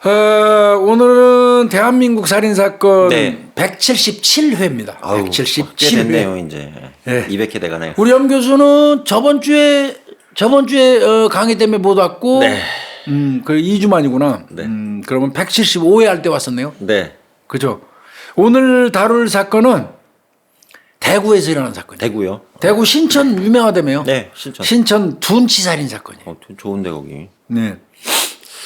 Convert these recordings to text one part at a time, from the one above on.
오늘은 대한민국 살인사건 네. 177회입니다. 아우, 177회. 꽤 됐네요, 이제. 네. 200회 돼가네요. 우리 염 교수는 저번 주에 강의 때문에 못 왔고, 네. 그 2주 만이구나. 네. 그러면 175회 할 때 왔었네요. 네. 그죠? 오늘 다룰 사건은 대구에서 일어난 사건이에요. 대구요? 대구 신천 유명하다며요. 네, 신천. 신천 둔치 살인 사건이에요. 좋은데, 거기. 네.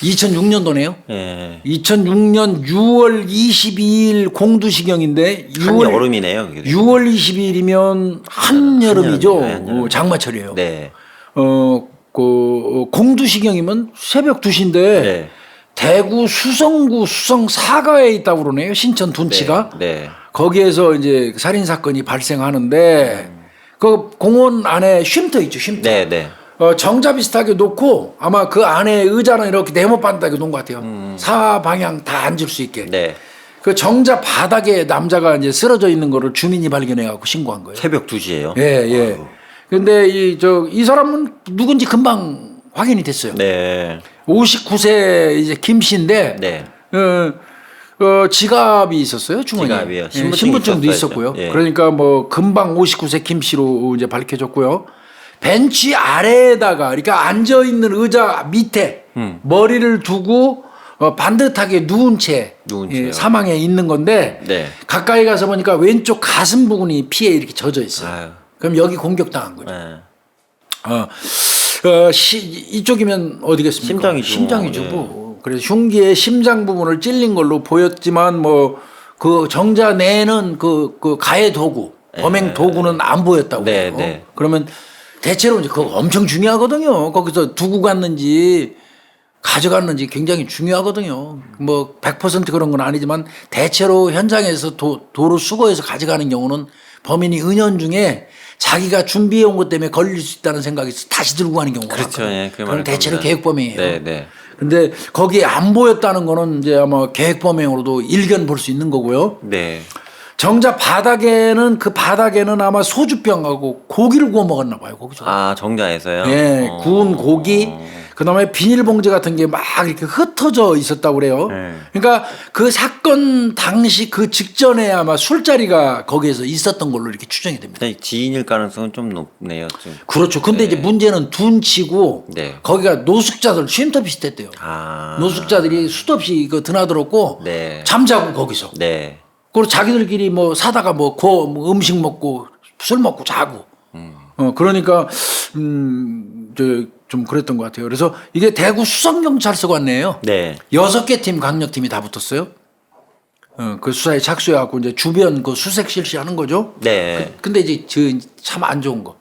2006년도네요. 예. 2006년 6월 22일 공두시경인데 한여름이네요. 그게. 6월 22일이면 한여름이죠. 한여름. 장마철이에요. 네. 공두시경이면 새벽 2시인데 네. 대구 수성구 수성 사가에 있다고 그러네요. 신천 둔치가. 네. 거기에서 이제 살인 사건이 발생하는데 그 공원 안에 쉼터 있죠. 쉼터. 네. 네. 정자 비슷하게 놓고 아마 그 안에 의자는 이렇게 네모반듯하게 놓은 것 같아요. 사방향 다 앉을 수 있게. 네. 그 정자 바닥에 남자가 이제 쓰러져 있는 거를 주민이 발견해 갖고 신고한 거예요. 새벽 2시에요? 예, 예. 근데 이 사람은 누군지 금방 확인이 됐어요. 네. 59세 이제 김 씨인데 네. 지갑이 있었어요, 주머니에. 지갑이요. 예, 신분증이 신분증도 있었어야죠. 있었고요. 예. 그러니까 뭐 금방 59세 김 씨로 이제 밝혀졌고요. 벤치 아래에다가 그러니까 앉아 있는 의자 밑에 머리를 두고 반듯하게 누운 채 채요. 사망해 있는 건데 네. 가까이 가서 보니까 왼쪽 가슴 부분이 피에 이렇게 젖어 있어요. 아유. 그럼 여기 공격당한 거죠. 네. 이쪽이면 어디겠습니까? 심장이죠. 심장이죠. 네. 뭐. 그래서 흉기의 심장 부분을 찔린 걸로 보였지만 뭐 그 정자 내는 그 가해 도구, 범행 도구는 안 보였다고 네, 해요. 네. 그러면 대체로 이제 그거 엄청 중요하거든요. 거기서 두고 갔는지 가져갔는지 굉장히 중요하거든요. 뭐 100% 그런 건 아니지만 대체로 현장에서 도로 수거해서 가져가는 경우는 범인이 은연중에 자기가 준비해 온 것 때문에 걸릴 수 있다는 생각에서 다시 들고 가는 경우가 그렇죠. 많거든요. 예, 그 그건 대체로 계획범행이에요. 네, 네. 근데 거기에 안 보였다는 거는 이제 아마 계획범행으로도 일견 볼 수 있는 거고요. 네. 정자 바닥에는 아마 소주병하고 고기를 구워 먹었나 봐요. 거기서. 아, 정자에서요? 예, 구운 고기, 그다음에 비닐봉지 같은 게 막 이렇게 흩어져 있었다고 그래요. 네. 그러니까 그 사건 당시 그 직전에 아마 술자리가 거기에서 있었던 걸로 이렇게 추정이 됩니다. 근데 지인일 가능성은 좀 높네요. 좀. 그렇죠. 근데 이제 문제는 둔치고 네. 거기가 노숙자들 쉼터 비슷했대요. 아. 노숙자들이 수도 없이 드나들었고 네. 잠자고 거기서. 네. 그리고 자기들끼리 뭐 사다가 뭐 음식 먹고 술 먹고 자고. 그러니까 좀 그랬던 것 같아요. 그래서 이게 대구 수성경찰서 관내예요. 네. 6개 팀 강력팀이 다 붙었어요. 그 수사에 착수해갖고 이제 주변 그 수색 실시하는 거죠. 네. 근데 이제 참 안 좋은 거.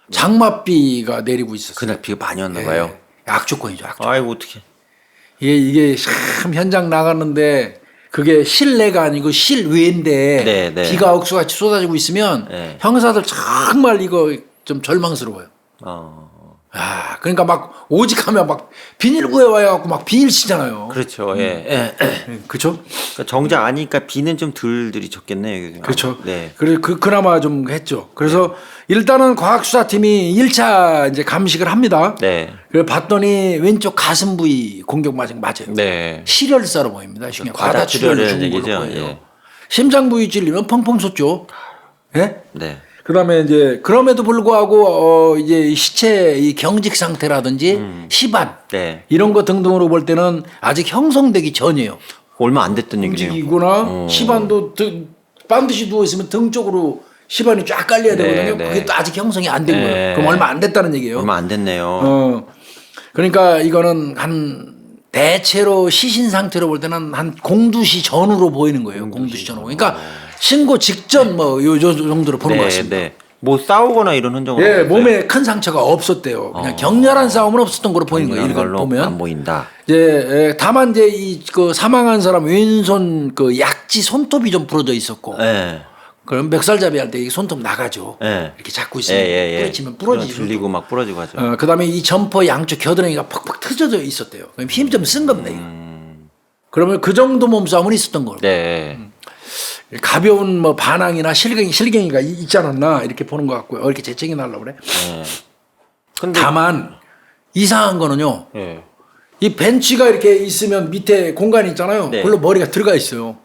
장맛비가 내리고 있었어요. 그날 비가 많이 왔나 봐요. 악조건이죠. 악조건. 아이고, 어떡해. 이게 참 현장 나갔는데 그게 실내가 아니고 실외인데 네, 네. 비가 억수같이 쏟아지고 있으면 네. 형사들 정말 이거 좀 절망스러워요. 그러니까 막 오직하면 막 비닐 구해와야 막 비닐 치잖아요. 그렇죠. 예. 그렇죠? 그러니까 정작 아니까 비는 좀 덜 들이쳤겠네요. 그렇죠. 네. 그래 그나마 좀 했죠. 그래서 일단은 과학수사팀이 1차 이제 감식을 합니다. 네. 그래 봤더니 왼쪽 가슴 부위 공격 맞아요. 네. 실혈사로 보입니다. 과다 과다출혈을 출혈이라는 죽은 걸로 얘기죠. 보여요. 예. 심장 부위 찔리면 펑펑 솟죠. 예? 네. 그다음에 이제 그럼에도 불구하고 이제 시체 이 경직 상태라든지 시반 네. 이런 거 등등으로 볼 때는 아직 형성되기 전이에요. 얼마 안 됐던 얘기네요. 움직이거나 시반도 반드시 누워 있으면 등 쪽으로 시반이 쫙 깔려야 되거든요. 네. 그게 또 아직 형성이 안 된 네. 거예요. 그럼 얼마 안 됐다는 얘기예요. 얼마 안 됐네요. 그러니까 이거는 한 대체로 시신 상태로 볼 때는 한 공두시 전후로 보이는 거예요. 공두시 전후. 그러니까 신고 직전 뭐 요 정도로 보는 것 같습니다. 네. 뭐 싸우거나 이런 흔적은 예, 없었어요? 몸에 큰 상처가 없었대요. 그냥 격렬한 싸움은 없었던 걸로 보이는 거예요. 이걸 걸로 보면. 안 보인다. 예, 다만 이제 그 사망한 사람 왼손 그 약지 손톱이 좀 부러져 있었고. 네. 그럼 멱살잡이 할 때 이 손톱 나가죠. 네. 이렇게 잡고 있으면 부러지면 부러지죠. 들리고 막 부러지고 하죠. 그다음에 이 점퍼 양쪽 겨드랑이가 퍽퍽 터져져 있었대요. 그럼 힘 좀 쓴 겁니다. 이거. 그러면 그 정도 몸싸움은 있었던 거로. 네. 가벼운 뭐 반항이나 실갱이가 있지 않았나 이렇게 보는 것 같고요. 이렇게 재채기 날라고 그래. 네. 근데 다만 이상한 거는요. 네. 이 벤치가 이렇게 있으면 밑에 공간이 있잖아요. 네. 그걸로 머리가 들어가 있어요.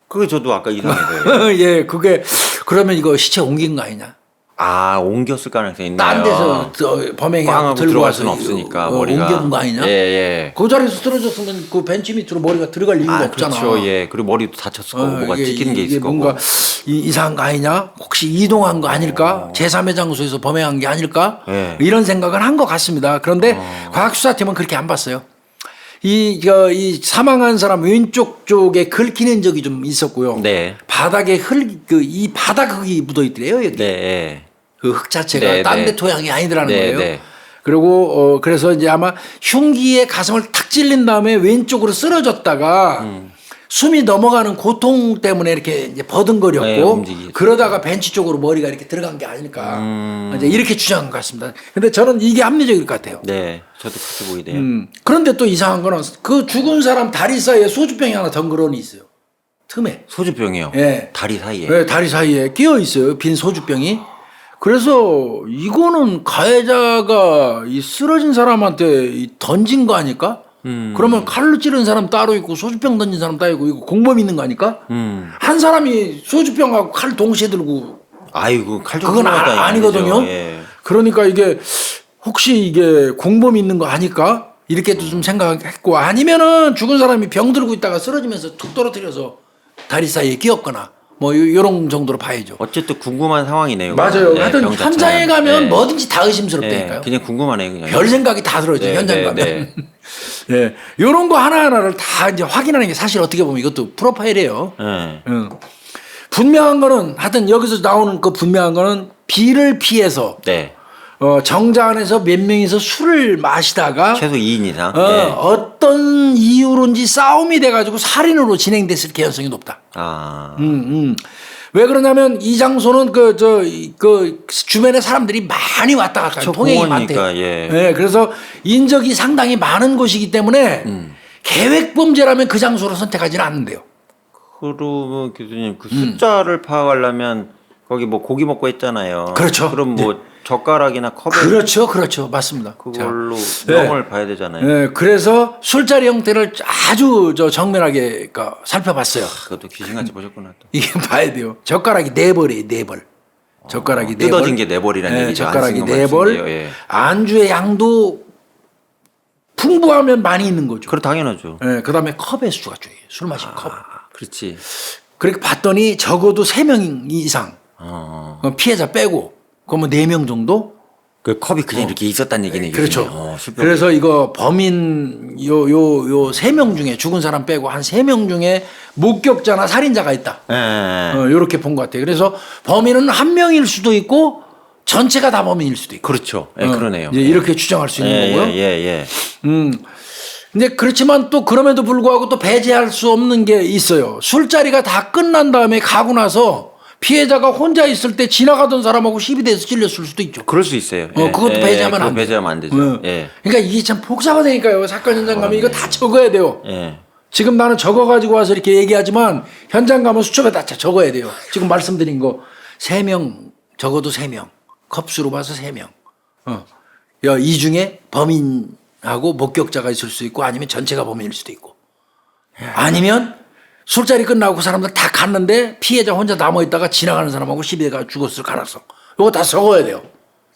그게 저도 아까 이상해서요. 예, 그게 그러면 이거 시체 옮긴 거 아니냐? 아, 옮겼을 가능성이 있나요? 딴 데서 범행하고 꽝하고 들고 들어갈 와서 수는 없으니까 머리가 옮겨온 거 아니냐? 예, 예. 그 자리에서 쓰러졌으면 그 벤치 밑으로 머리가 들어갈 이유가 없잖아. 그렇죠. 예. 그리고 머리도 다쳤을 거고 뭐가 찍히는 게 있을 거고. 뭔가 이상한 거 아니냐? 혹시 이동한 거 아닐까? 제3의 장소에서 범행한 게 아닐까? 예. 이런 생각을 한 것 같습니다. 그런데 과학수사팀은 그렇게 안 봤어요. 이 사망한 사람 왼쪽 쪽에 긁히는 적이 좀 있었고요. 네. 바닥에 이 바닥 흙이 묻어 있더래요. 여기. 네. 그 흙 자체가 네, 딴 네. 데 토양이 아니더라는 네, 거예요. 네. 그리고 그래서 이제 아마 흉기에 가슴을 탁 찔린 다음에 왼쪽으로 쓰러졌다가 숨이 넘어가는 고통 때문에 이렇게 이제 네, 버둥거렸고 움직이겠죠. 그러다가 벤치 쪽으로 머리가 이렇게 들어간 게 아닐까 이제 이렇게 추정한 것 같습니다. 근데 저는 이게 합리적일 것 같아요. 네. 저도 그렇게 보이네요. 그런데 또 이상한 거는 그 죽은 사람 다리 사이에 소주병이 하나 덩그러니 있어요. 틈에. 소주병이요. 예. 다리 사이에. 네, 다리 사이에 끼어 있어요. 빈 소주병이. 그래서 이거는 가해자가 이 쓰러진 사람한테 던진 거 아닐까? 그러면 칼로 찌른 사람 따로 있고 소주병 던진 사람 따로 있고 이거 공범 있는 거 아닐까? 한 사람이 소주병하고 칼 동시에 들고 아이고 칼좀 그건 아니거든요. 예. 그러니까 이게 혹시 이게 공범이 있는 거 아닐까? 이렇게도 좀 생각했고 아니면은 죽은 사람이 병 들고 있다가 쓰러지면서 툭 떨어뜨려서 다리 사이에 끼었거나 뭐 요런 정도로 봐야죠. 어쨌든 궁금한 상황이네요. 맞아요. 네, 하여튼 병 자체는. 현장에 가면 네. 뭐든지 다 네, 의심스럽다니까요. 그냥 궁금하네요. 그냥. 별 생각이 다 들어요. 네, 현장 네, 가면. 네. 예. 요런 거 하나하나를 다 이제 확인하는 게 사실 어떻게 보면 이것도 프로파일이에요. 네. 분명한 거는 하여튼 여기서 나오는 그 분명한 거는 비를 피해서 네. 정자 안에서 몇 명이서 술을 마시다가 최소 2인 이상. 네. 어떤 이유로인지 싸움이 돼가지고 살인으로 진행됐을 가능성이 높다. 아. 왜 그러냐면 이 장소는 그 주변에 사람들이 많이 왔다 갔다 하는 통행이 공원이니까, 많대요. 예. 그래서 인적이 상당히 많은 곳이기 때문에 계획 범죄라면 그 장소를 선택하지는 않는데요. 그러면 교수님 그 숫자를 파악하려면 거기 뭐 고기 먹고 했잖아요. 그렇죠. 그럼 뭐 젓가락이나 컵에 그렇죠. 맞습니다. 그걸로 자, 명을 봐야 되잖아요. 네, 그래서 술자리 형태를 아주 정면하게 살펴봤어요. 그것도 귀신같이 보셨구나 또. 이게 봐야 돼요. 젓가락이 4벌이에요, 4벌. 젓가락이 4벌. 뜯어진 게 4벌이라는 얘기죠. 젓가락이 안 쓴 4벌. 말씀인데요. 예. 안주의 양도 풍부하면 많이 있는 거죠. 그럼 당연하죠. 네, 그다음에 컵의 수가 중요해요. 술 마신 컵. 그렇지. 그렇게 봤더니 적어도 3명 이상 피해자 빼고 그러면 4명 정도. 그 컵이 그냥 이렇게 있었다는 얘기네. 그렇죠. 그래서 이거 범인 요 3명 중에 죽은 사람 빼고 한 3명 중에 목격자나 살인자가 있다. 예. 이렇게 본 것 같아요. 그래서 범인은 한 명일 수도 있고 전체가 다 범인일 수도 있고. 그렇죠. 예, 그러네요. 이제 이렇게 추정할 수 있는 거고요. 예. 근데 그렇지만 또 그럼에도 불구하고 또 배제할 수 없는 게 있어요. 술자리가 다 끝난 다음에 가고 나서 피해자가 혼자 있을 때 지나가던 사람하고 시비 돼서 찔렸을 수도 있죠. 그럴 수 있어요. 그것도 배제하면 안 돼요. 배제하면 안 되죠. 예. 그러니까 이게 참 복잡하다니까요. 사건 현장 가면 이거 다 적어야 돼요. 예. 지금 나는 적어가지고 와서 이렇게 얘기하지만 현장 가면 수첩에 다 적어야 돼요. 지금 말씀드린 거 3명 적어도 3명 컵수로 봐서 3명. 이 중에 범인하고 목격자가 있을 수 있고 아니면 전체가 범인일 수도 있고 아니면 술자리 끝나고 그 사람들 다 갔는데 피해자 혼자 남아있다가 지나가는 사람하고 시비가 죽었을 가능성. 이거 다 적어야 돼요.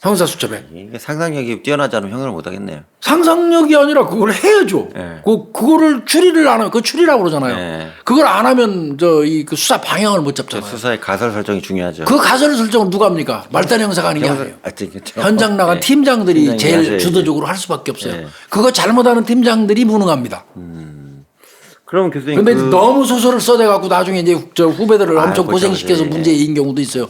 형사수첩에. 이게 상상력이 뛰어나지 않으면 형을 못 하겠네요. 상상력이 아니라 그걸 해야죠. 예. 그거를 추리를 안 하면 그거 추리라고 그러잖아요. 예. 그걸 안 하면 그 수사 방향을 못 잡잖아요. 수사의 가설 설정이 중요하죠. 그 가설 설정을 누가 합니까? 말단 형사가 하는 게 아니에요. 그렇죠. 현장 나간 예. 팀장들이 팀장이 제일 하셔야지. 주도적으로 할 수밖에 없어요. 예. 그거 잘못하는 팀장들이 무능합니다. 그럼 교수님 근데 너무 소설을 써대갖고 나중에 이제 후배들을 엄청 그렇죠, 고생시켜서 그렇죠. 문제인 경우도 있어요.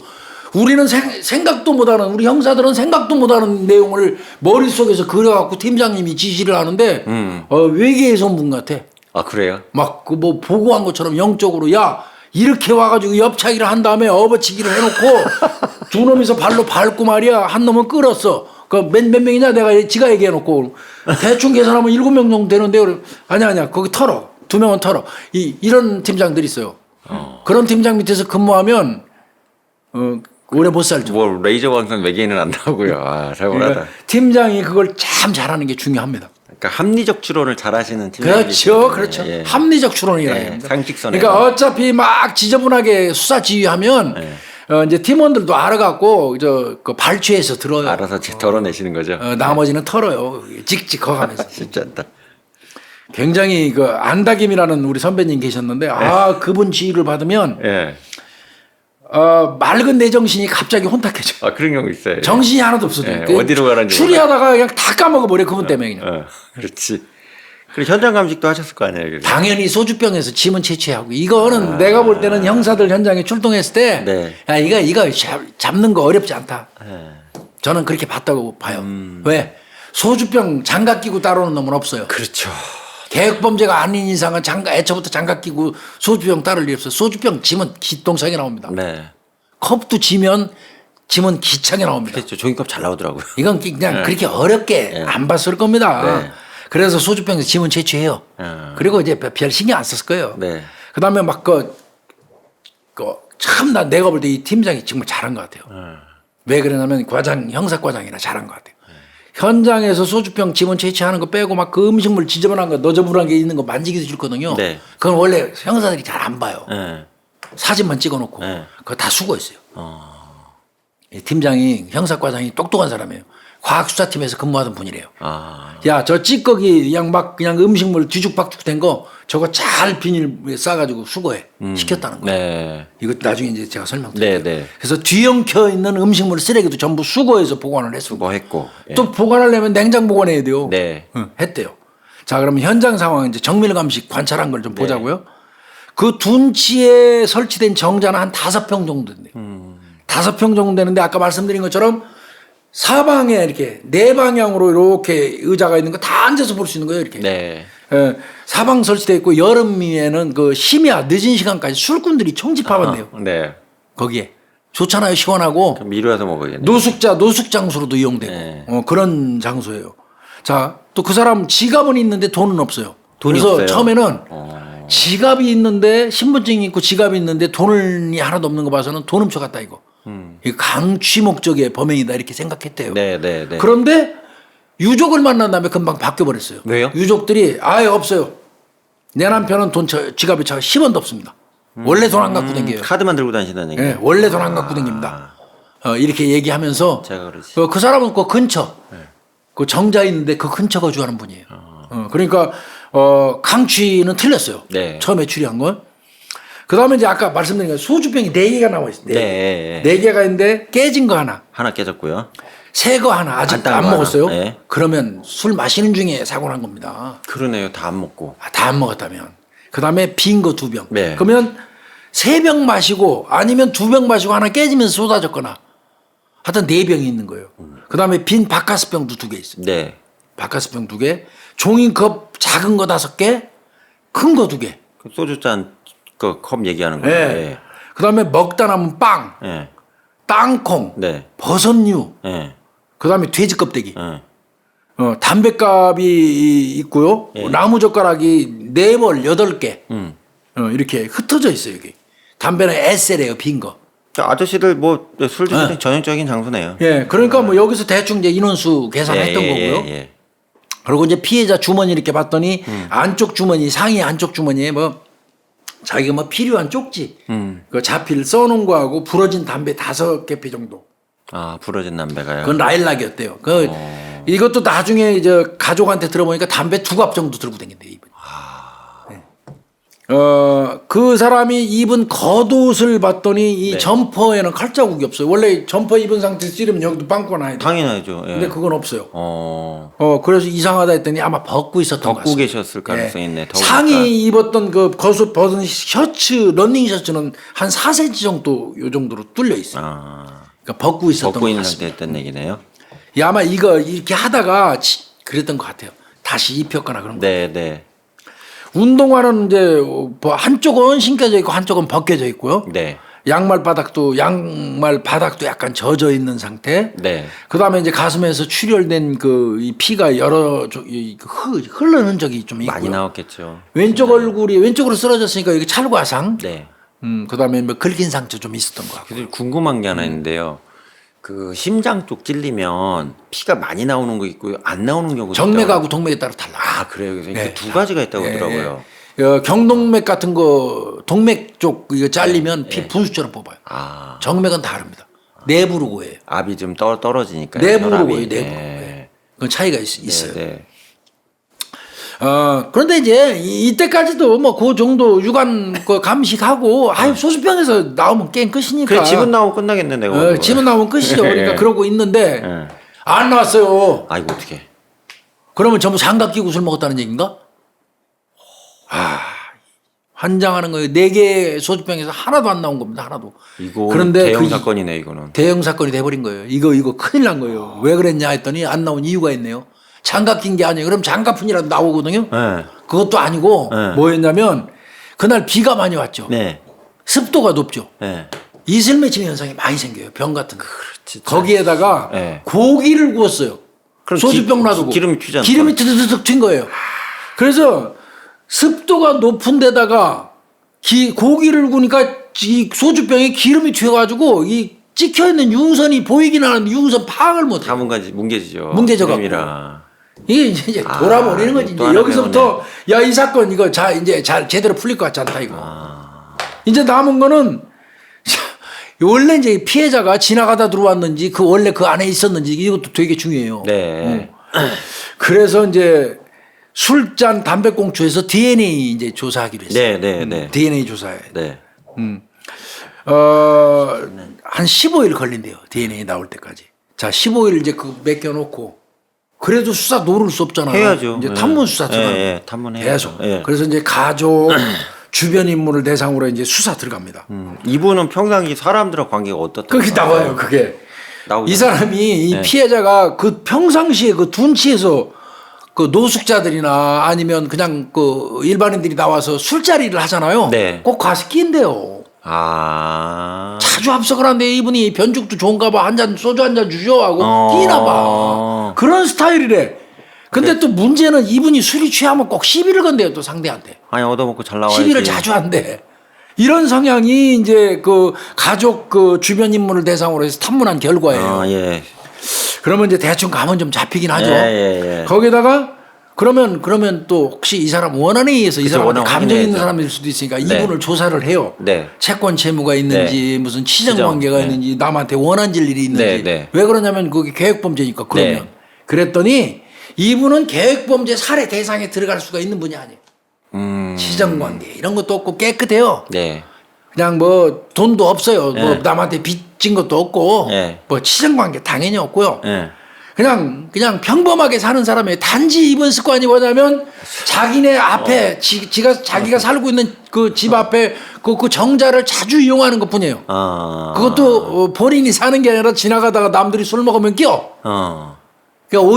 우리는 생각도 못하는 우리 형사들은 생각도 못하는 내용을 머릿속에서 그려갖고 팀장님이 지시를 하는데 외계에서 온 분 같아. 아 그래요? 막 그 뭐 보고한 것처럼 영적으로 야 이렇게 와가지고 옆차기를 한 다음에 업어치기를 해놓고 두 놈이서 발로 밟고 말이야 한 놈은 끌었어. 그 몇 명이냐 내가 지가 얘기해놓고 대충 계산하면 7명 정도 되는데 아니야 거기 털어 2명은 털어 이런 팀장들이 있어요. 그런 팀장 밑에서 근무하면 오래 못 살죠. 뭐 레이저 광선 외계인은 안 나오고요. 아 잘못하다. 그러니까 팀장이 그걸 참 잘하는 게 중요합니다. 그러니까 합리적 추론을 잘하시는 팀장님. 그렇죠. 합리적 추론이라 예, 합니다. 상식선에. 그러니까 어차피 막 지저분하게 수사 지휘하면 이제 팀원들도 알아갖고 그 발췌해서 들어요. 알아서 덜어내시는 거죠. 나머지는 털어요. 찍찍거가면서. 쉽지 않다. 굉장히 그 안다김이라는 우리 선배님 계셨는데 그분 지휘를 받으면 예. 맑은 내 정신이 갑자기 혼탁해져. 그런 경우 있어요. 정신이 하나도 없어져. 예, 어디로 가는지 추리하다가 그냥 다 까먹어 버려 그분 때문에 그냥. 그렇지. 그리고 현장 감식도 하셨을 거 아니에요. 그래서. 당연히 소주병에서 지문 채취하고 이거는 내가 볼 때는 형사들 현장에 출동했을 때 네. 야, 이거 잡는 거 어렵지 않다. 예. 저는 그렇게 봤다고 봐요. 왜? 소주병 장갑 끼고 따르는 놈은 없어요. 그렇죠. 계획범죄가 아닌 이상은 애초부터 장갑 끼고 소주병 따를 일 없어요. 소주병 지문 기똥차게 나옵니다. 네. 컵도 지면 지문 기차게 나옵니다. 그렇죠. 종이컵 잘 나오더라고요. 이건 그냥 그렇게 어렵게 안 봤을 겁니다. 네. 그래서 소주병에서 지문 채취해요. 그리고 이제 별 신경 안 썼을 거예요. 네. 그 다음에 막 참 내가 볼 때 이 팀장이 정말 잘한 것 같아요. 왜 그러냐면 형사과장이나 잘한 것 같아요. 현장에서 소주병 지문 채취하는 거 빼고 막 그 음식물 지저분한 거 너저분한 게 있는 거 만지기도 싫거든요. 네. 그건 원래 형사들이 잘 안 봐요. 예. 사진만 찍어놓고 네. 그거 다 수고했어요. 이 팀장이 형사과장이 똑똑한 사람이에요. 과학수사팀에서 근무하던 분이래요. 야, 저 찌꺼기 그냥 음식물 뒤죽박죽 된 거 저거 잘 비닐에 싸가지고 수거해. 시켰다는 거예요. 네. 이거 나중에 이제 제가 설명드릴게요. 네. 그래서 뒤엉켜 있는 음식물 쓰레기도 전부 수거해서 보관을 했어요. 뭐 했고. 예. 또 보관하려면 냉장 보관해야 돼요. 네. 했대요. 자, 그러면 현장 상황 이제 정밀 감식 관찰한 걸 좀 보자고요. 그 둔치에 설치된 정자는 한 5평 정도 된대요. 5평 정도 되는데 아까 말씀드린 것처럼 사방에 이렇게 네 방향으로 이렇게 의자가 있는 거 다 앉아서 볼 수 있는 거예요. 이렇게. 네. 사방 설치되어 있고 여름에는 그 심야 늦은 시간까지 술꾼들이 총집합한대요. 네. 거기에. 좋잖아요. 시원하고. 그럼 미루어서 먹어야겠네. 노숙 장소로도 이용되고 네. 그런 장소예요. 자, 또 그 사람 지갑은 있는데 돈은 없어요. 돈이 그래서 없어요? 처음에는 지갑이 있는데 신분증이 있고 지갑이 있는데 돈이 하나도 없는 거 봐서는 돈 훔쳐갔다 이거. 이거 강취 목적의 범행이다 이렇게 생각했대요. 네. 그런데 유족을 만난 다음에 금방 바뀌어버렸어요. 왜요? 유족들이 아예 없어요. 내 남편은 지갑에 10원도 없습니다. 원래 돈 안 갖고 다녀요. 카드만 들고 다니신다는 얘기예요. 네, 원래 돈 안 갖고 다닙니다. 이렇게 얘기하면서 제가 그러지. 그 사람은 그 근처 그 정자 있는데 그 근처 거주하는 분이에요. 그러니까 강취는 틀렸어요. 네. 처음에 추리한 건. 그 다음에 이제 아까 말씀드린 거 소주병이 4개가 나와 있어요. 네. 4개가 있는데 깨진 거 하나. 하나 깨졌고요. 새 거 하나 아직 간단한 안 거 먹었어요. 하나. 네. 그러면 술 마시는 중에 사고 난 겁니다. 그러네요. 다 안 먹고. 다 안 먹었다면. 그 다음에 빈 거 2병. 네. 그러면 3병 마시고 아니면 2병 마시고 하나 깨지면서 쏟아졌거나 하여튼 4병이 있는 거예요. 그 다음에 빈 바카스병도 2개 있어요. 네. 바카스병 2개, 종이컵 작은 거 5개, 큰 거 2개. 그 소주잔 그 컵 얘기하는 거예요. 네. 그 다음에 먹다 남은 빵, 네. 땅콩, 네. 버섯류, 네. 그 다음에 돼지 껍데기, 네. 담뱃갑이 있고요. 나무젓가락이 4벌 8개. 이렇게 흩어져 있어요, 여기. 담배는 에세래요, 빈 거. 아저씨들 뭐 술 드시는 전형적인 장소네요. 예, 그러니까 뭐 여기서 대충 이제 인원수 계산했던 거고요. 예. 그리고 이제 피해자 주머니 이렇게 봤더니 안쪽 주머니, 상의 안쪽 주머니에 뭐 자기가 뭐 필요한 쪽지, 그 자필 써놓은 거하고 부러진 담배 5개 피 정도. 부러진 담배가요. 그건 라일락이었대요. 이것도 나중에 이제 가족한테 들어보니까 담배 2갑 정도 들고 다닌대 이분이. 그 사람이 입은 겉옷을 봤더니 이 점퍼에는 칼자국이 없어요. 원래 점퍼 입은 상태에서 찌르면 여기도 빵꾸가 나야 돼. 당연하죠. 예. 근데 그건 없어요. 그래서 이상하다 했더니 아마 벗고 있었던 것 벗고 같습니다. 계셨을 가능성이 있네. 더우니까. 상의 입었던 그 겉옷 벗은 셔츠, 러닝 셔츠는 한 4cm 정도 요 정도로 뚫려 있어요. 그러니까 벗고 있었던 벗고 것 있는 같습니다. 상태였던 얘기네요. 아마 이거 이렇게 하다가 그랬던 것 같아요. 다시 입혔거나 그런 거. 네. 운동화는 이제 뭐 한쪽은 신겨져 있고 한쪽은 벗겨져 있고요. 네. 양말 바닥도 약간 젖어 있는 상태. 네. 그다음에 이제 가슴에서 출혈된 이 피가 여러 흐르는 흔적이 좀 있고요. 많이 나왔겠죠. 왼쪽 얼굴이 왼쪽으로 쓰러졌으니까 여기 찰과상. 네. 그다음에 뭐 긁힌 상처 좀 있었던 것 같고. 그래서 궁금한 게 하나 있는데요. 그 심장 쪽 찔리면 피가 많이 나오는 거 있고 안 나오는 경우도 정맥하고 동맥에 따라 달라. 아 그래요. 그래서 네. 이게 두 가지가 있다고 예, 하더라고요. 경동맥 같은 거 동맥 쪽 이거 잘리면 피 분수처럼 뽑아요. 아 정맥은 다릅니다. 내부로 고예요. 압이 좀 떨어지니까 내부로 고요. 내부로. 네. 그건 차이가 있어요. 네. 그런데 이제 이때까지도 뭐 그 정도 유관 그 감식하고 아유 소수병에서 나오면 게임 끝이니까. 그래 집은 나오면 끝나겠네 내가. 집은 나오면 끝이죠. 그러니까 그러고 있는데 예. 안 나왔어요. 아 이거 어떻게? 그러면 전부 장갑 끼고 술 먹었다는 얘기인가? 환장하는 거예요. 4개 소주병에서 하나도 안 나온 겁니다. 하나도. 이거 그런데 대형 그 사건이네 이거는. 대형 사건이 돼버린 거예요. 이거 큰일 난 거예요. 왜 그랬냐 했더니 안 나온 이유가 있네요. 장갑 낀 게 아니에요. 그럼 장갑뿐이라도 나오거든요. 네. 그것도 아니고 네. 뭐였냐면 그날 비가 많이 왔죠. 네. 습도가 높죠. 네. 이슬 맺힘 현상이 많이 생겨요. 병 같은 거. 진짜. 거기에다가 네. 고기를 구웠어요. 그럼 소주병 놔두고 기름이 튀잖아. 기름이 드드득 튄 거예요. 그래서 습도가 높은 데다가 고기를 구우니까 이 소주병에 기름이 튀어가지고 이 찍혀 있는 유선이 보이긴 하는데 유선 파악을 못해요. 다 뭉개지죠. 뭉개져 갖고. 기름이라. 이게 이제 돌아버리는 거지. 또 이제 하나 여기서부터 야 이 사건 이거 이제 잘 제대로 풀릴 것 같지 않다 이거. 이제 남은 거는 원래 이제 피해자가 지나가다 들어왔는지 그 원래 그 안에 있었는지 이것도 되게 중요해요. 네. 그래서 이제 술잔 담배꽁초에서 DNA 이제 조사하기로 했어요. 네. DNA 조사에. 네. 한 15일 걸린대요. DNA 나올 때까지. 자, 15일 이제 그 맡겨놓고 그래도 수사 놓을 수 없잖아요. 해야죠. 이제 네. 탐문 수사 들어가요. 네, 탐문해야죠. 계속. 네. 그래서 이제 가족, 주변 인물을 대상으로 이제 수사 들어갑니다. 이분은 평상시 사람들과 관계가 어떻다? 그게 나와요. 그게. 나오잖아요. 이 사람이 이 네. 피해자가 그 평상시에 그 둔치에서 그 노숙자들이나 아니면 그냥 그 일반인들이 나와서 술자리를 하잖아요. 네. 꼭 가서 낀대요. 아. 자주 합석을 하는데 이분이 변죽도 좋은가 봐. 한 잔 소주 한 잔 주죠 하고 끼나 봐. 그런 스타일이래. 근데 또 문제는 이분이 술이 취하면 꼭 시비를 건대요. 또 상대한테. 아니 얻어먹고 잘 나와야지. 시비를 자주 한대. 이런 성향이 이제 그 가족 그 주변 인물을 대상으로 해서 탐문한 결과예요. 아 예. 그러면 이제 대충 감은 좀 잡히긴 하죠. 예. 거기다가 그러면 또 혹시 이 사람 원한에 의해서 이 그쵸, 사람한테 원한 감정 있는 확인해야죠. 사람일 수도 있으니까 네. 이분을 조사를 해요. 네. 채권 채무가 있는지 무슨 치정 치정, 관계가 네. 있는지 남한테 원한질 일이 있는지 네. 왜 그러냐면 그게 계획범죄니까 그러면 네. 그랬더니 이분은 계획범죄 살해 대상에 들어갈 수가 있는 분이 아니에요. 치정 관계 이런 것도 없고 깨끗해요. 네. 그냥 뭐 돈도 없어요. 뭐 네. 남한테 빚진 것도 없고 네. 뭐 치정 관계 당연히 없고요. 예. 그냥 평범하게 사는 사람이에요. 단지 이번 습관이 뭐냐면 자기네 앞에 자기가 살고 있는 그 집 앞에 그 정자를 자주 이용하는 것뿐이에요. 아. 그것도 본인이 사는 게 아니라 지나가다가 남들이 술 먹으면 껴. 그러니까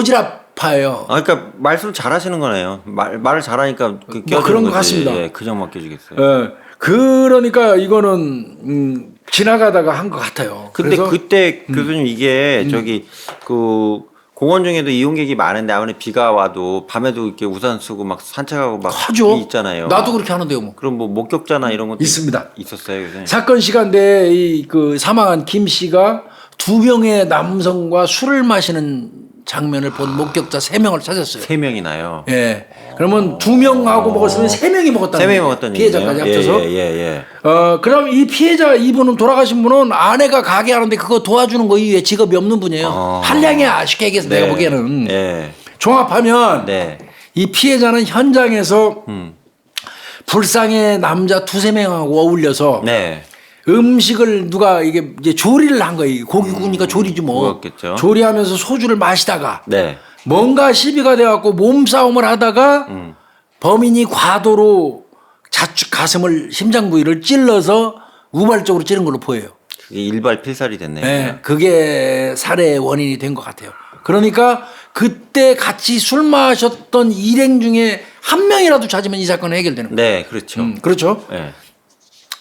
오지랖파예요. 아, 그러니까 말씀 잘하시는 거네요. 말을 잘하니까 그 뭐 그런 것 거지. 같습니다. 예, 그냥 맡겨주겠어요. 예. 그러니까 이거는 지나가다가 한 것 같아요. 근데 그래서 그때 교수님 이게 저기 그 공원 중에도 이용객이 많은데 아무리 비가 와도 밤에도 이렇게 우산 쓰고 막 산책하고 막 하죠. 있잖아요. 나도 그렇게 하는데요, 뭐. 그럼 뭐 목격자나 이런 것도 있습니다. 있었어요, 교수님. 사건 시간대에 이 그 사망한 김 씨가 2명의 남성과 술을 마시는 장면을 본 목격자 3명을 찾았어요. 3명이나요. 예. 그러면 2명하고 먹었으면 3명이 먹었다는 3명이 거예요. 먹었던 피해자까지 얘기예요? 합쳐서. 예. 그럼 이 피해자 이분은 돌아가신 분은 아내가 가게 하는데 그거 도와주는 거 이외에 직업이 없는 분이에요. 한량이야 쉽게 얘기해서 내가 보기에는. 예. 종합하면 네. 이 피해자는 현장에서 불쌍의 남자 2-3명하고 어울려서 네. 음식을 누가 이게 이제 조리를 한 거예요. 고기 구우니까 조리지 뭐. 그렇겠죠. 조리하면서 소주를 마시다가 네. 뭔가 시비가 돼갖고 몸싸움을 하다가 범인이 과도로 가슴을 심장 부위를 찔러서 우발적으로 찌른 걸로 보여요. 그게 일발필살이 됐네요. 네, 그게 살해의 원인이 된 것 같아요. 그러니까 그때 같이 술 마셨던 일행 중에 한 명이라도 찾으면 이 사건은 해결되는 거예요. 네, 그렇죠. 그렇죠. 네.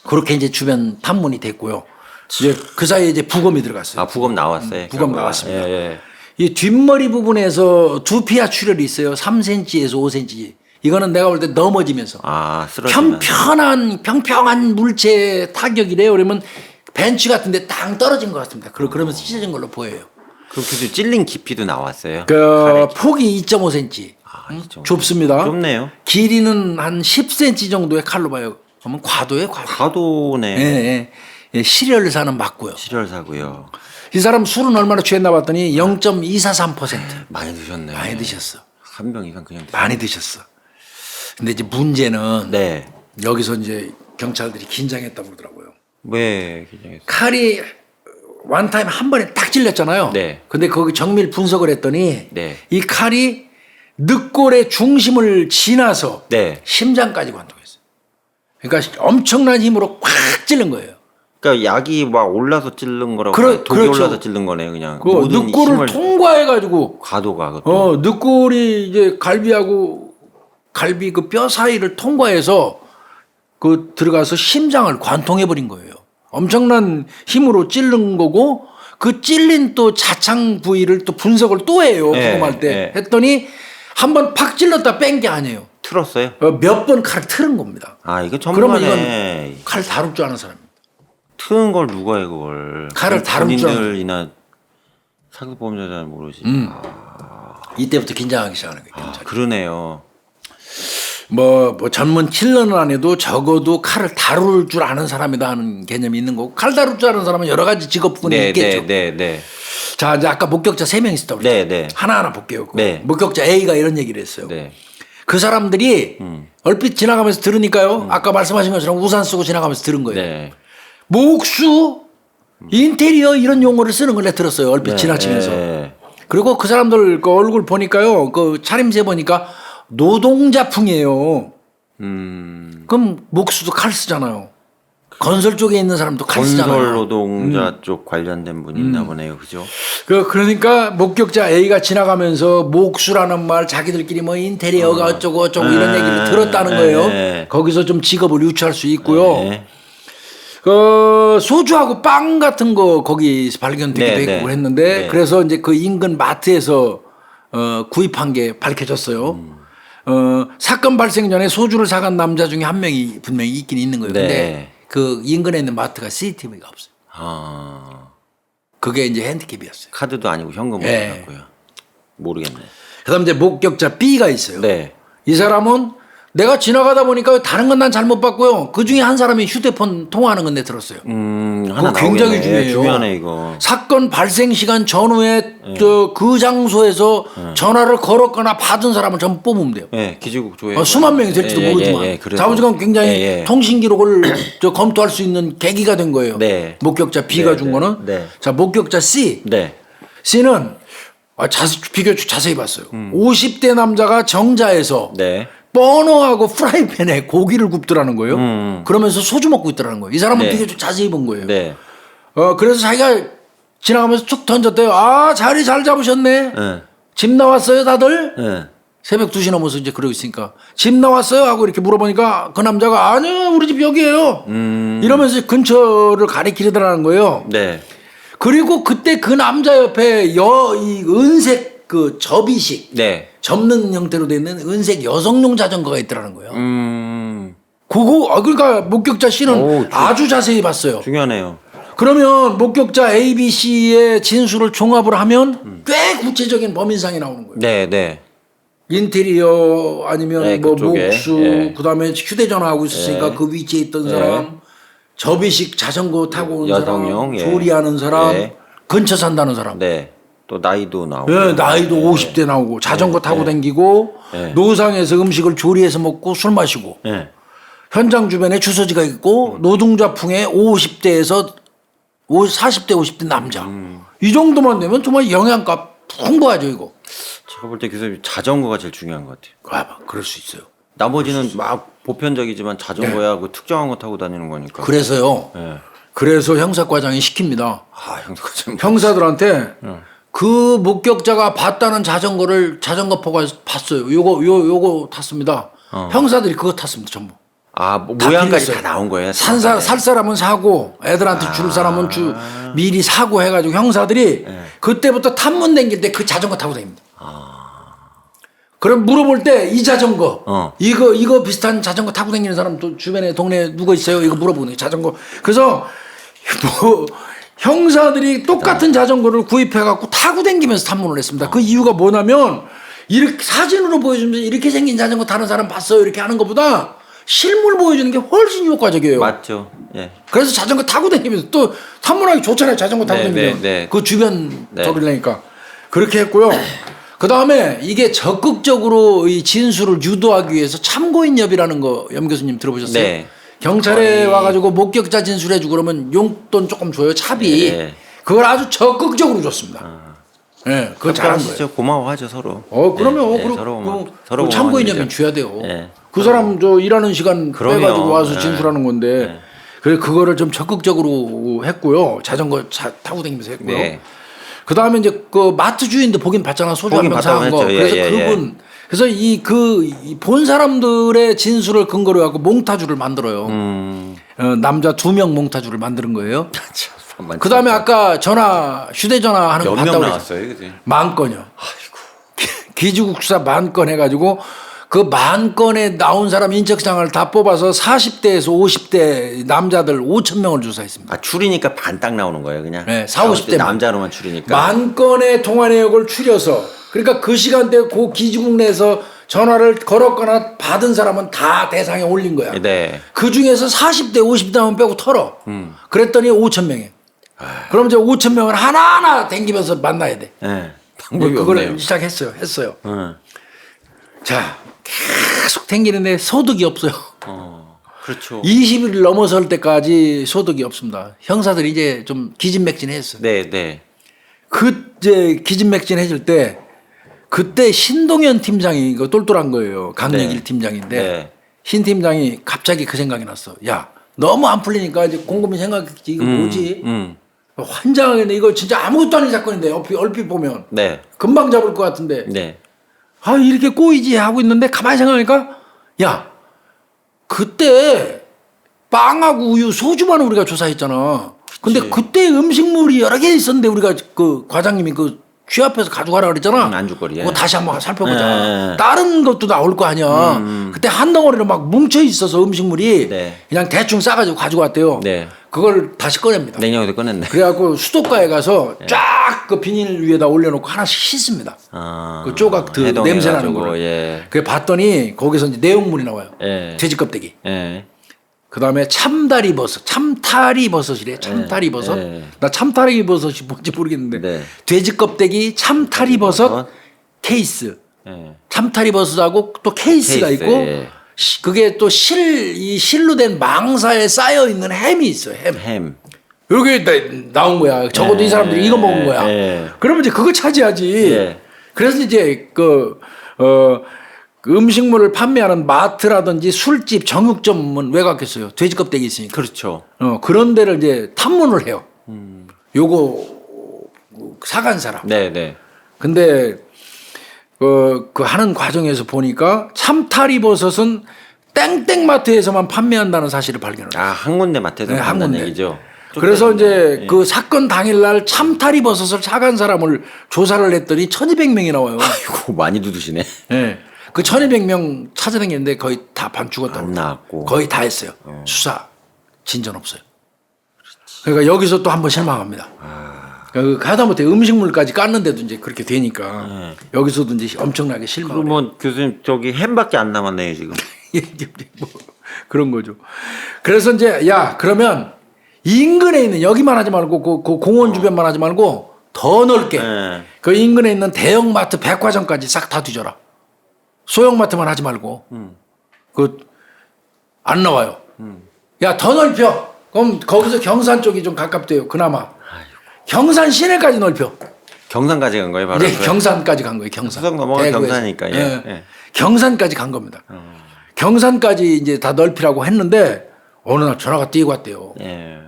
그렇게 이제 주변 탐문이 됐고요. 이제 그 사이에 이제 부검이 들어갔어요. 아, 부검 나왔어요. 부검 결과가. 나왔습니다. 예. 이 뒷머리 부분에서 두피와 출혈이 있어요. 3cm에서 5cm. 이거는 내가 볼 때 넘어지면서 아, 쓰러지면. 평평한 물체 타격이래요. 그러면 벤치 같은데 땅 떨어진 것 같습니다. 그러면서 찢어진 걸로 보여요. 그렇게도 찔린 깊이도 나왔어요. 그 폭이 2.5cm 좁습니다. 좁네요. 길이는 한 10cm 정도의 칼로 봐요. 그러면 과도예요, 과도. 과도네. 예. 시리얼사는 맞고요. 실혈 사고요. 이 사람 술은 얼마나 취했나 봤더니 0.243%. 많이 드셨네. 많이 드셨어. 한 병 이상 그냥 드셨네. 많이 드셨어. 근데 이제 문제는 네. 여기서 이제 경찰들이 긴장했다고 그러더라고요. 왜 긴장했어요? 칼이 원타임 한 번에 딱 찔렸잖아요. 네. 근데 거기 정밀 분석을 했더니 네. 이 칼이 늑골의 중심을 지나서 네. 심장까지 관통했어요. 그러니까 엄청난 힘으로 꽉 찔른 거예요. 그러니까 약이 막 올라서 찔른 거라고. 독이 그렇죠. 올라서 찔른 거네요, 그냥. 그 모든 늑골을 힘을 통과해가지고 과도가 그것도. 늑골이 이제 갈비 그 뼈 사이를 통과해서 그 들어가서 심장을 관통해 버린 거예요. 엄청난 힘으로 찌른 거고 그 찔린 또 자창 부위를 또 분석을 또 해요. 네, 부검할 때 네. 했더니 한 번 팍 찔렀다 뺀 게 아니에요. 틀었어요? 몇 번 칼을 틀은 겁니다. 아, 이거 그러면 전문가네. 이건 칼 다룰 줄 아는 사람입니다. 트는 걸 누가 해 그걸. 칼을 다룰 줄 아는 본인들이나 사기범죄자는 모르지. 이때부터 긴장하기 시작하는 거예요. 아, 그러네요. 뭐 전문 킬러는 안 해도 적어도 칼을 다룰 줄 아는 사람이다 하는 개념이 있는 거고 칼 다룰 줄 아는 사람은 여러 가지 직업군이 있겠죠. 네. 자 이제 아까 목격자 3명 있었다고 그랬죠. 네. 하나하나 볼게요. 네. 목격자 A가 이런 얘기를 했어요. 네. 그 사람들이 얼핏 지나가면서 들으니까요. 아까 말씀하신 것처럼 우산 쓰고 지나가면서 들은 거예요. 네. 목수, 인테리어 이런 용어를 쓰는 걸 내가 들었어요. 얼핏 지나치면서. 네. 그리고 그 사람들 그 얼굴 보니까요. 그 차림새 보니까 노동자풍이에요. 그럼 목수도 칼 쓰잖아요. 건설 쪽에 있는 사람도 칼 쓰잖아요. 건설 노동자 쪽 관련된 분이 있나 보네요. 그죠? 그러니까 목격자 A가 지나가면서 목수라는 말 자기들끼리 뭐 인테리어가 어쩌고 어쩌고 이런 얘기를 들었다는 거예요. 네. 거기서 좀 직업을 유추할 수 있고요. 네. 그 소주하고 빵 같은 거 거기 발견되기도 네, 했고 네. 했는데 네. 그래서 이제 그 인근 마트에서 구입한 게 밝혀졌어요. 사건 발생 전에 소주를 사간 남자 중에 한 명이 분명히 있긴 있는 거예요. 네. 근데 그 인근에 있는 마트가 CCTV가 없어요. 아, 그게 이제 핸디캡이었어요. 카드도 아니고 현금으로 네. 받았고요. 모르겠네. 그다음 이제 목격자 B가 있어요. 네. 이 사람은 내가 지나가다 보니까 다른 건 난 잘못 봤고요. 그 중에 한 사람이 휴대폰 통화하는 건 내 들었어요. 하나 그거 굉장히 나오겠네. 중요해요. 중요하네 이거. 사건 발생 시간 전후에 그 장소에서 전화를 걸었거나 받은 사람을 전부 뽑으면 돼요. 예, 기지국 조회. 수만 명이 될지도 모르지만 그래서. 자부지간 굉장히 통신 기록을 검토할 수 있는 계기가 된 거예요. 네. 목격자 B가 네, 준 네, 거는. 네. 자 목격자 C. 네. C는 비교적 자세히 봤어요. 50대 남자가 정자에서 네. 버너하고 프라이팬에 고기를 굽더라는 거예요. 그러면서 소주 먹고 있더라는 거예요. 이 사람은 네. 비교적 자세히 본 거예요. 네. 그래서 자기가 지나가면서 툭 던졌대요. 아, 자리 잘 잡으셨네. 네. 집 나왔어요, 다들? 네. 새벽 2시 넘어서 이제 그러고 있으니까. 집 나왔어요? 하고 이렇게 물어보니까 그 남자가 아니요, 우리 집 여기에요. 이러면서 근처를 가리키더라는 거예요. 네. 그리고 그때 그 남자 옆에 이 은색 그 접이식. 네. 접는 형태로 되어 있는 은색 여성용 자전거가 있더라는 거예요. 그거, 그러니까 목격자 C는 오, 아주 자세히 봤어요. 중요하네요. 그러면 목격자 A, B, C의 진술을 종합을 하면 꽤 구체적인 범인상이 나오는 거예요. 네, 네. 인테리어 아니면 네, 뭐 그쪽에, 목수, 예. 그다음에 휴대전화 하고 있었으니까 예. 그 위치에 있던 예. 사람, 접이식 자전거 타고 온 여성용, 사람, 예. 조리하는 사람, 예. 근처 산다는 사람. 네. 또 나이도 나오고. 예, 나이도 50대 나오고 자전거 타고 다니고 예. 노상에서 음식을 조리해서 먹고 술 마시고 네. 현장 주변에 주소지가 있고 노동자풍의 50대에서 40대 50대 남자 이 정도만 되면 정말 영양가 풍부하죠 이거. 제가 볼 때 교수님 자전거가 제일 중요한 것 같아요. 그럴 수 있어요. 나머지는 막 보편적이지만 자전거야 그 특정한 거 타고 다니는 거니까. 그래서요. 네. 그래서 형사과장이 시킵니다. 아, 형사과장. 형사들한테 그 목격자가 봤다는 자전거포가 봤어요. 요거 탔습니다. 형사들이 그거 탔습니다 전부. 아, 뭐 다 모양까지 필요했어요. 다 나온 거예요. 살 사람은 사고 애들한테 줄 사람은 미리 사고 해가지고 형사들이 그때부터 탐문 댕길 때 그 자전거 타고 다닙니다. 그럼 물어볼 때 이 자전거 이거 비슷한 자전거 타고 다니는 사람 또 주변에 동네에 누가 있어요? 이거 물어보는 거예요. 자전거. 그래서 뭐 형사들이 똑같은 자전거를 구입해갖고 타고 다니면서 탐문을 했습니다. 그 이유가 뭐냐면 이렇게 사진으로 보여주면서 이렇게 생긴 자전거 타는 사람 봤어요 이렇게 하는 것보다 실물 보여주는 게 훨씬 효과적이에요. 맞죠. 예. 그래서 자전거 타고 다니면서 또 탐문하기 좋잖아요. 자전거 타고 네, 다니면 네. 그 주변 네. 돌리니까 그렇게 했고요. 그 다음에 이게 적극적으로 이 진술을 유도하기 위해서 참고인협이라는 거 염 교수님 들어보셨어요? 네. 경찰에 와가지고 목격자 진술해주고 그러면 용돈 조금 줘요 차비. 네. 그걸 아주 적극적으로 줬습니다. 예, 그거 잘한 거예요. 진짜 고마워하죠 서로. 그러면 네, 네, 서로 그 참고인협은 줘야 돼요. 네. 그 사람 저 일하는 시간 그럼요. 빼가지고 와서 네. 진술하는 건데 네. 그래 그거를 좀 적극적으로 했고요. 자전거 타고 다니면서 했고요. 네. 그 다음에 이제 그 마트 주인도 보긴 봤잖아. 소주 한 보긴 병 봤다고 사간 거. 했죠. 예, 그래서 예, 그분 그래서 이 본 사람들의 진술을 근거로 해갖고 몽타주를 만들어요. 남자 2명 몽타주를 만드는 거예요. 그 다음에 아까 휴대전화 하는 거 몇 명 봤다고 그랬죠. 나왔어요, 그지? 10,000건이요. 아이고. 기지국사 10,000건 해가지고 그 10,000건에 나온 사람 인적사항을 다 뽑아서 40대에서 50대 남자들 5,000명을 조사했습니다. 아 추리니까 반 딱 나오는 거예요, 그냥. 네, 40, 50대 남자로만 추리니까. 10,000건의 통화 내역을 추려서 그러니까 그 시간대에 그 기지국 내에서 전화를 걸었거나 받은 사람은 다 대상에 올린 거야. 네. 그 중에서 40대, 50대만 빼고 털어. 그랬더니 5,000명이에요. 그럼 이제 5,000명을 하나하나 댕기면서 만나야 돼. 네. 방법이 그걸 없네요. 시작했어요. 했어요. 자, 계속 댕기는데 소득이 없어요. 그렇죠. 20일 넘어설 때까지 소득이 없습니다. 형사들이 이제 좀 기진맥진했어요. 네, 네. 이제 기진맥진해질 때 그때 신동현 팀장이 이거 똘똘한 거예요. 강력일 네. 팀장인데 네. 신 팀장이 갑자기 그 생각이 났어. 야, 너무 안 풀리니까 이제 곰곰이 생각했지. 이거 뭐지? 환장하겠네. 이거 진짜 아무것도 아닌 사건인데 얼핏 보면 네. 금방 잡을 것 같은데. 네. 아 이렇게 꼬이지 하고 있는데 가만히 생각하니까 야 그때 빵하고 우유 소주만 우리가 조사했잖아. 근데 그때 음식물이 여러 개 있었는데 우리가 그 과장님이 그 취합해서 가져가라 그랬잖아. 안주거리에. 그거 다시 한번 살펴보자. 네. 다른 것도 나올 거 아니야. 그때 한 덩어리로 막 뭉쳐 있어서 음식물이 네. 그냥 대충 싸가지고 가지고 왔대요. 네. 그걸 다시 꺼냅니다. 냉장고에 꺼냈네. 그래갖고 수도가에 가서 쫙 그 비닐 위에다 올려놓고 하나씩 씻습니다. 그 조각 냄새 나는 거를. 예. 그래 봤더니 거기서 이제 내용물이 나와요. 예. 돼지 껍데기. 예. 그 다음에 참다리 버섯, 참타리 버섯이래. 참타리 버섯. 예. 나 참타리 버섯이 뭔지 모르겠는데. 네. 돼지 껍데기, 참타리 버섯, 케이스. 예. 참타리 참타리 버섯하고 또 케이스가 케이스, 있고 예. 그게 또 이 실로 된 망사에 쌓여 있는 햄이 있어요. 햄. 여기 나온 거야. 적어도 이 사람들이 이거 먹은 거야. 예. 그러면 이제 그거 차지하지. 예. 그래서 이제 그 음식물을 판매하는 마트라든지 술집, 정육점은 왜 갔겠어요? 돼지 껍데기 있으니까. 그렇죠. 그런 데를 이제 탐문을 해요. 요거 사간 사람. 네, 네. 근데 그 하는 과정에서 보니까 참타리 버섯은 땡땡마트에서만 판매한다는 사실을 발견을 해요. 아, 한 군데 마트에서 네, 한 판다는 군데. 얘기죠. 그래서 이제 예. 그 사건 당일날 참타리 버섯을 사간 사람을 조사를 했더니 1,200명이 나와요. 아이고 많이 두드시네. 네. 그 1,200명 찾아다녔는데 거의 다 반 죽었다고. 안 나왔고. 거의 다 했어요. 수사 진전 없어요. 그러니까 여기서 또 한번 실망합니다. 그 하다못해 음식물까지 깠는데도 이제 그렇게 되니까 여기서도 이제 엄청나게 실망을 해요. 그러면 교수님 저기 햄밖에 안 남았네요 지금. 뭐 그런 거죠. 그래서 이제 야 그러면 인근에 있는 여기만 하지 말고 그 공원 주변만 하지 말고 더 넓게 네. 그 인근에 있는 대형마트, 백화점까지 싹 다 뒤져라. 소형마트만 하지 말고 그 안 나와요. 야 더 넓혀. 그럼 거기서 경산 쪽이 좀 가깝대요. 그나마 경산 시내까지 넓혀. 경산까지 간 거예요 바로. 이제 경산까지 간 거예요. 경산. 수성 넘어가 대구에서. 경산이니까. 예. 예. 예. 경산까지 간 겁니다. 경산까지 이제 다 넓히라고 했는데 어느 날 전화가 뛰고 왔대요. 예.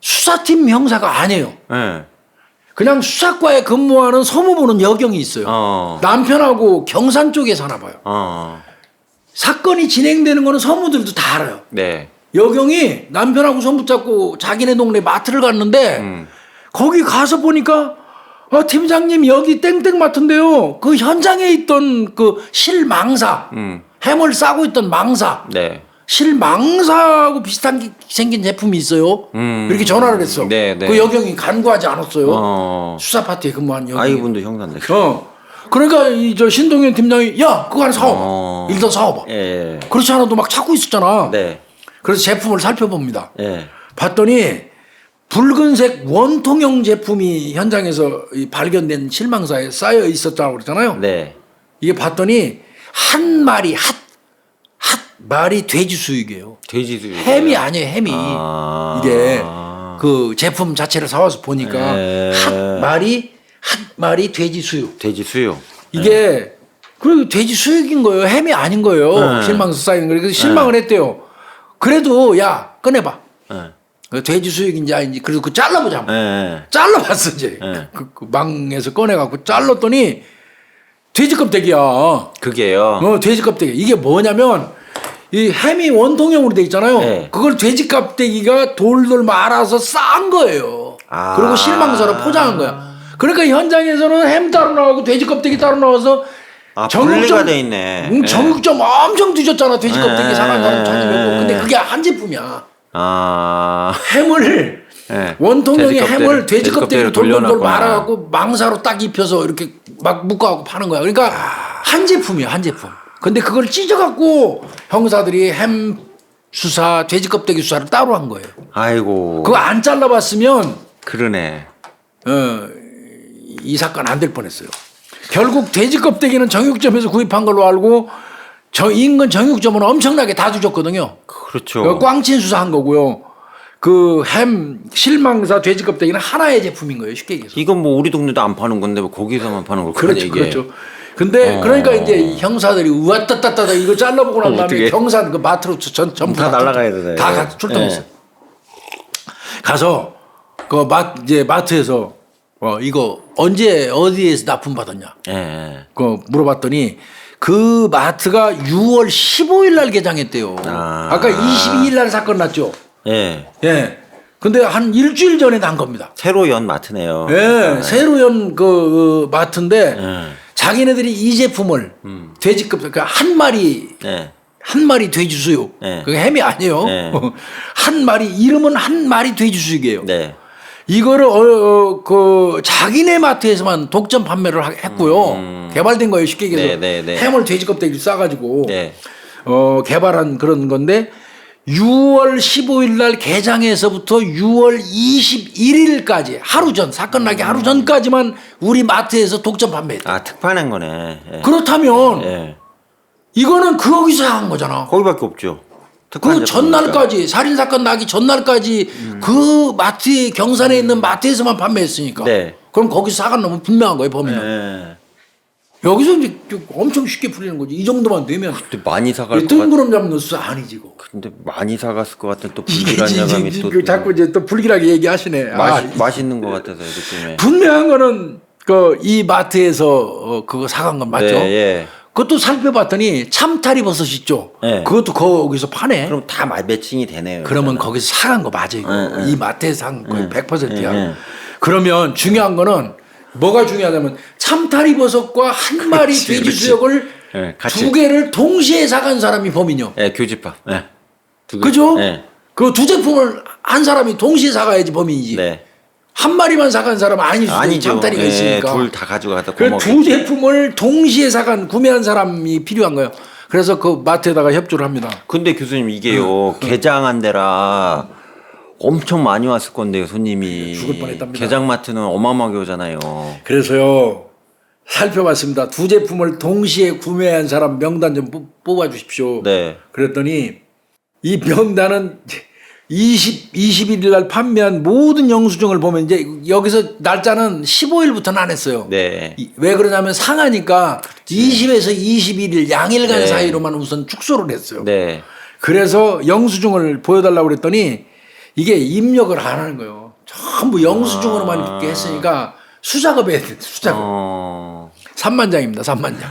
수사팀 형사가 아니에요. 예. 그냥 수사과에 근무하는 소무부는 여경이 있어요. 남편하고 경산 쪽에 사나 봐요. 사건이 진행되는 거는 소무들도 다 알아요. 네. 여경이 남편하고 손 붙잡고 자기네 동네 마트를 갔는데 거기 가서 보니까 팀장님 여기 땡땡 마트인데요. 그 현장에 있던 그 실망사 햄을 싸고 있던 망사 네. 실망사하고 비슷한 생긴 제품이 있어요. 이렇게 전화를 했어. 네, 네. 그 여경이 간구하지 않았어요. 수사 파티에 근무한 여경이. 이분도 형사인데. 그러니까 저 신동현 팀장이 야 그거 하나 사와봐. 일단 사와봐. 예. 그렇지 않아도 막 찾고 있었잖아. 네. 그래서 제품을 살펴봅니다. 예. 봤더니 붉은색 원통형 제품이 현장에서 발견된 실망사에 쌓여 있었다고 그랬잖아요. 네. 이게 봤더니 한 마리 핫 말이 돼지 수육이에요. 돼지 수육. 햄이 아니에요, 햄이. 이게 그 제품 자체를 사와서 보니까 한 마리 돼지 수육. 돼지 수육. 이게 그 돼지 수육인 거예요. 햄이 아닌 거예요. 실망서 쌓이는 거예요. 그래서 실망을 했대요. 그래도 야 꺼내봐. 그 돼지 수육인지 아닌지 그래도 그 잘라보자. 잘라봤어 이제. 그 망에서 꺼내갖고 잘랐더니 돼지 껍데기야. 그게요. 돼지 껍데기. 이게 뭐냐면 이 햄이 원통형으로 돼 있잖아요. 네. 그걸 돼지 껍데기가 돌돌 말아서 쌓은 거예요. 그리고 실망서로 포장한 거야. 그러니까 현장에서는 햄 따로 나오고 돼지 껍데기 따로 나와서 분리가 돼 있네. 정육점 엄청 뒤졌잖아. 돼지 껍데기 사간 사람 찾으려고. 근데 그게 한 제품이야. 햄을 원통형의 햄을 돼지 껍데기로 돌돌돌 말아갖고 망사로 딱 입혀서 이렇게 막 묶어갖고 파는 거야. 그러니까 한 제품이야, 한 제품. 근데 그걸 찢어갖고 형사들이 햄 수사, 돼지 껍데기 수사를 따로 한 거예요. 아이고. 그거 안 잘라봤으면 그러네. 이 사건 안 될 뻔했어요. 결국 돼지 껍데기는 정육점에서 구입한 걸로 알고 인근 정육점은 엄청나게 다 뒤졌거든요. 그렇죠. 꽝친 수사한 거고요. 그 햄 실망사 돼지 껍데기는 하나의 제품인 거예요. 쉽게 얘기해서. 이건 뭐 우리 동네도 안 파는 건데 뭐 거기서만 파는 걸 그렇죠, 그렇죠. 근데 그러니까 이제 형사들이 우와따따따 이거 잘라보고 난 다음에 경산 그 마트로 전부 다 날라가야 되네. 다 같이 출동했어요. 가서 그 이제 마트에서 이거 언제 어디에서 납품 받았냐? 그 물어봤더니 그 마트가 6월 15일 날 개장했대요. 아까 22일 날 사건 났죠. 예. 근데 한 일주일 전에 난 겁니다. 새로 연 마트네요. 예, 새로 연 그 마트인데 자기네들이 이 제품을 돼지급 그러니까 한 마리 돼지 수육. 그게 햄이 아니에요. 한 마리 이름은 한 마리 돼지 수육이에요. 이거를 그 자기네 마트에서만 독점 판매를 했고요. 개발된 거예요. 쉽게 얘기해서 햄을 돼지 껍데기를 싸가지고 개발한 그런 건데 6월 15일 날 개장에서부터 6월 21일까지 하루 전 사건 나기 하루 전까지만 우리 마트에서 독점 판매했다. 특파낸 거네. 그렇다면 이거는 거기서 한 거잖아. 거기밖에 없죠. 그 전날까지 살인 사건 나기 전날까지 그 마트에 경산에 있는 마트에서만 판매했으니까. 그럼 거기서 사간 놈은 분명한 거예요 범인은. 여기서 이제 엄청 쉽게 풀리는 거지. 이 정도만 되면. 근데 많이 사갈 것 뜬구름 잡는 수 아니지. 근데 많이 사갔을 것 같은 또 불길한 예감이 또. 자꾸 이제 또 불길하게 얘기하시네. 맛있는 것 같아서 느낌에. 분명한 거는 그 이 마트에서 그거 사간 건 맞죠? 그것도 살펴봤더니 참타리 버섯 있죠. 그것도 거기서 파네. 그럼 다 매칭이 되네요. 그러면 일단은. 거기서 사간 거 맞아요. 이 마트에서 산 거의 100%야. 그러면 중요한 거는 뭐가 중요하냐면 참타리 버섯과 한 마리 돼지 수육을 두 개를 동시에 사간 사람이 범인이요. 교집합. 그죠? 그 두 제품을 한 사람이 동시에 사가야지 범인이지. 한 마리만 사간 사람은 아니죠. 참다리가 있으니까. 둘 다 가져가다. 두 제품을 동시에 사간 구매한 사람이 필요한 거예요. 그래서 그 마트에다가 협조를 합니다. 근데 교수님 이게요 개장한 데라 엄청 많이 왔을 건데요 손님이. 죽을 뻔했답니다. 개장마트는 어마어마하게 오잖아요. 그래서요 살펴봤습니다. 두 제품을 동시에 구매한 사람 명단 좀 뽑아 주십시오. 그랬더니 이 명단은 21일 날 판매한 모든 영수증을 보면 이제 여기서 날짜는 15일부터는 안 했어요. 왜 그러냐면 상하니까 20에서 21일 양일간 사이로만 우선 축소를 했어요. 그래서 영수증을 보여달라고 그랬더니 이게 입력을 안 하는 거예요. 전부 영수증으로만 이렇게 했으니까 수작업 해야 돼. 수작업. 3만 장입니다. 3만 장.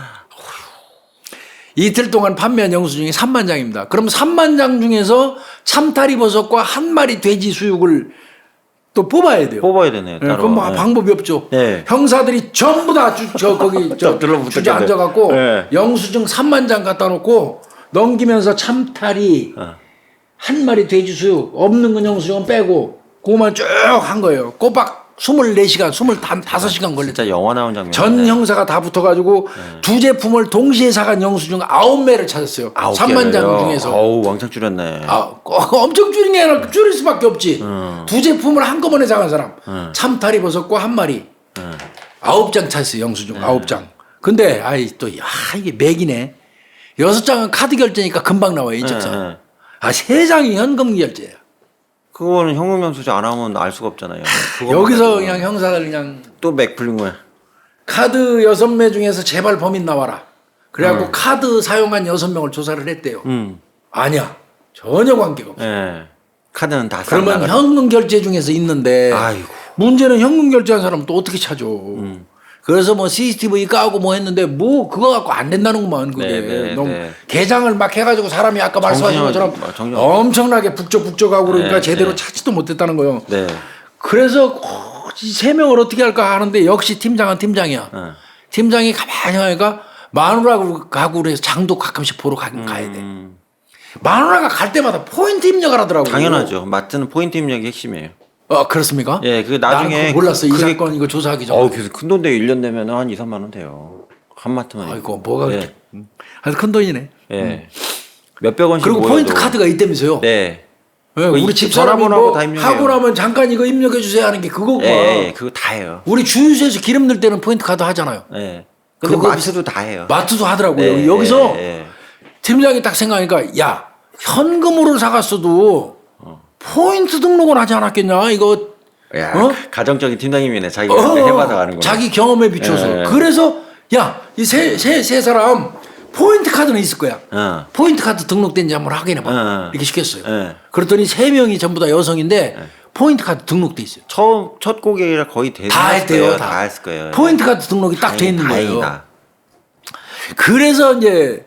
이틀 동안 판매한 영수증이 3만 장입니다. 그럼 3만 장 중에서 참타리 버섯과 한 마리 돼지 수육을 또 뽑아야 돼요. 뽑아야 되네요. 따로. 그럼 뭐 방법이 없죠. 형사들이 전부 다 거기 주저앉아갖고 영수증 3만 장 갖다 놓고 넘기면서 참탈이 한 마리 돼지수육 없는 건 영수증은 빼고 그거만 쭉 한 거예요. 꼬박 24시간, 25시간 걸렸죠. 진짜 영화 나온 장면. 전 형사가 다 붙어가지고 두 제품을 동시에 사간 영수증 9매를 찾았어요. 3만 장 중에서. 어우, 왕창 줄였네. 엄청 줄인 게 아니라 줄일 수밖에 없지. 두 제품을 한꺼번에 사간 사람. 참탈이 버섯과 한 마리. 9장 찾았어요, 영수증. 9장. 근데 이게 맥이네. 6장은 카드 결제니까 금방 나와요, 인적사. 3장이 현금 결제예요. 그거는 현금영수증 안 하면 알 수가 없잖아요. 여기서 그냥 형사들 그냥 또 맥 풀린 거야. 카드 6매 중에서 제발 범인 나와라. 그래갖고 카드 사용한 6명을 조사를 했대요. 아니야. 전혀 관계가 없어. 예. 카드는 다 그러면 싹 현금 결제 중에서 있는데 아이고. 문제는 현금 결제한 사람은 또 어떻게 찾아. 그래서 뭐 CCTV 까고 뭐 했는데 뭐 그거 갖고 안 된다는구만 그게. 너무 개장을 막 해가지고 사람이 아까 말씀하신 것처럼 엄청나게 북적북적하고 그러니까 제대로 찾지도 못했다는 거예요. 네. 그래서 이 3명을 어떻게 할까 하는데 역시 팀장은 팀장이야. 팀장이 가만히 하니까 마누라하고 그래서 장도 가끔씩 보러 가야 돼. 마누라가 갈 때마다 포인트 입력을 하더라고요. 당연하죠. 마트는 포인트 입력이 핵심이에요. 그렇습니까? 예, 그 나중에 몰랐어. 이 사건 이거 조사하기 전에. 그래서 큰 돈데 1년 내면 한 2, 3만 원 돼요. 한 마트만. 아이고 뭐가 그렇게. 아주 큰 돈이네. 예. 몇백 원씩 그리고 모여도. 포인트 카드가 있다면서요. 네. 네, 우리 집사람이 전화번호하고 뭐 다 입력해요. 하고 나면 잠깐 이거 입력해 주세요 하는 게 그거구나. 예, 그거 다 해요. 우리 주유소에서 기름 넣을 때는 포인트 카드 하잖아요. 예. 근데 그거 마트도 다 해요. 마트도 하더라고요. 네, 여기서 네. 팀장이 딱 생각하니까 야 현금으로 사갔어도 포인트 등록은 하지 않았겠냐 이거. 야, 가정적인 팀장님이네. 자기가 해봐서 아는 거. 자기 경험에 비춰서. 그래서 야 이 세 사람 포인트 카드는 있을 거야. 포인트 카드 등록된지 한번 확인해봐. 이렇게 시켰어요. 그랬더니 3명이 전부 다 여성인데 포인트 카드 등록돼 있어요. 첫 고객이라 거의 다 했대요. 다 했을 거예요. 포인트 카드 등록이 딱 돼 있는 거예요. 다행이다. 그래서 이제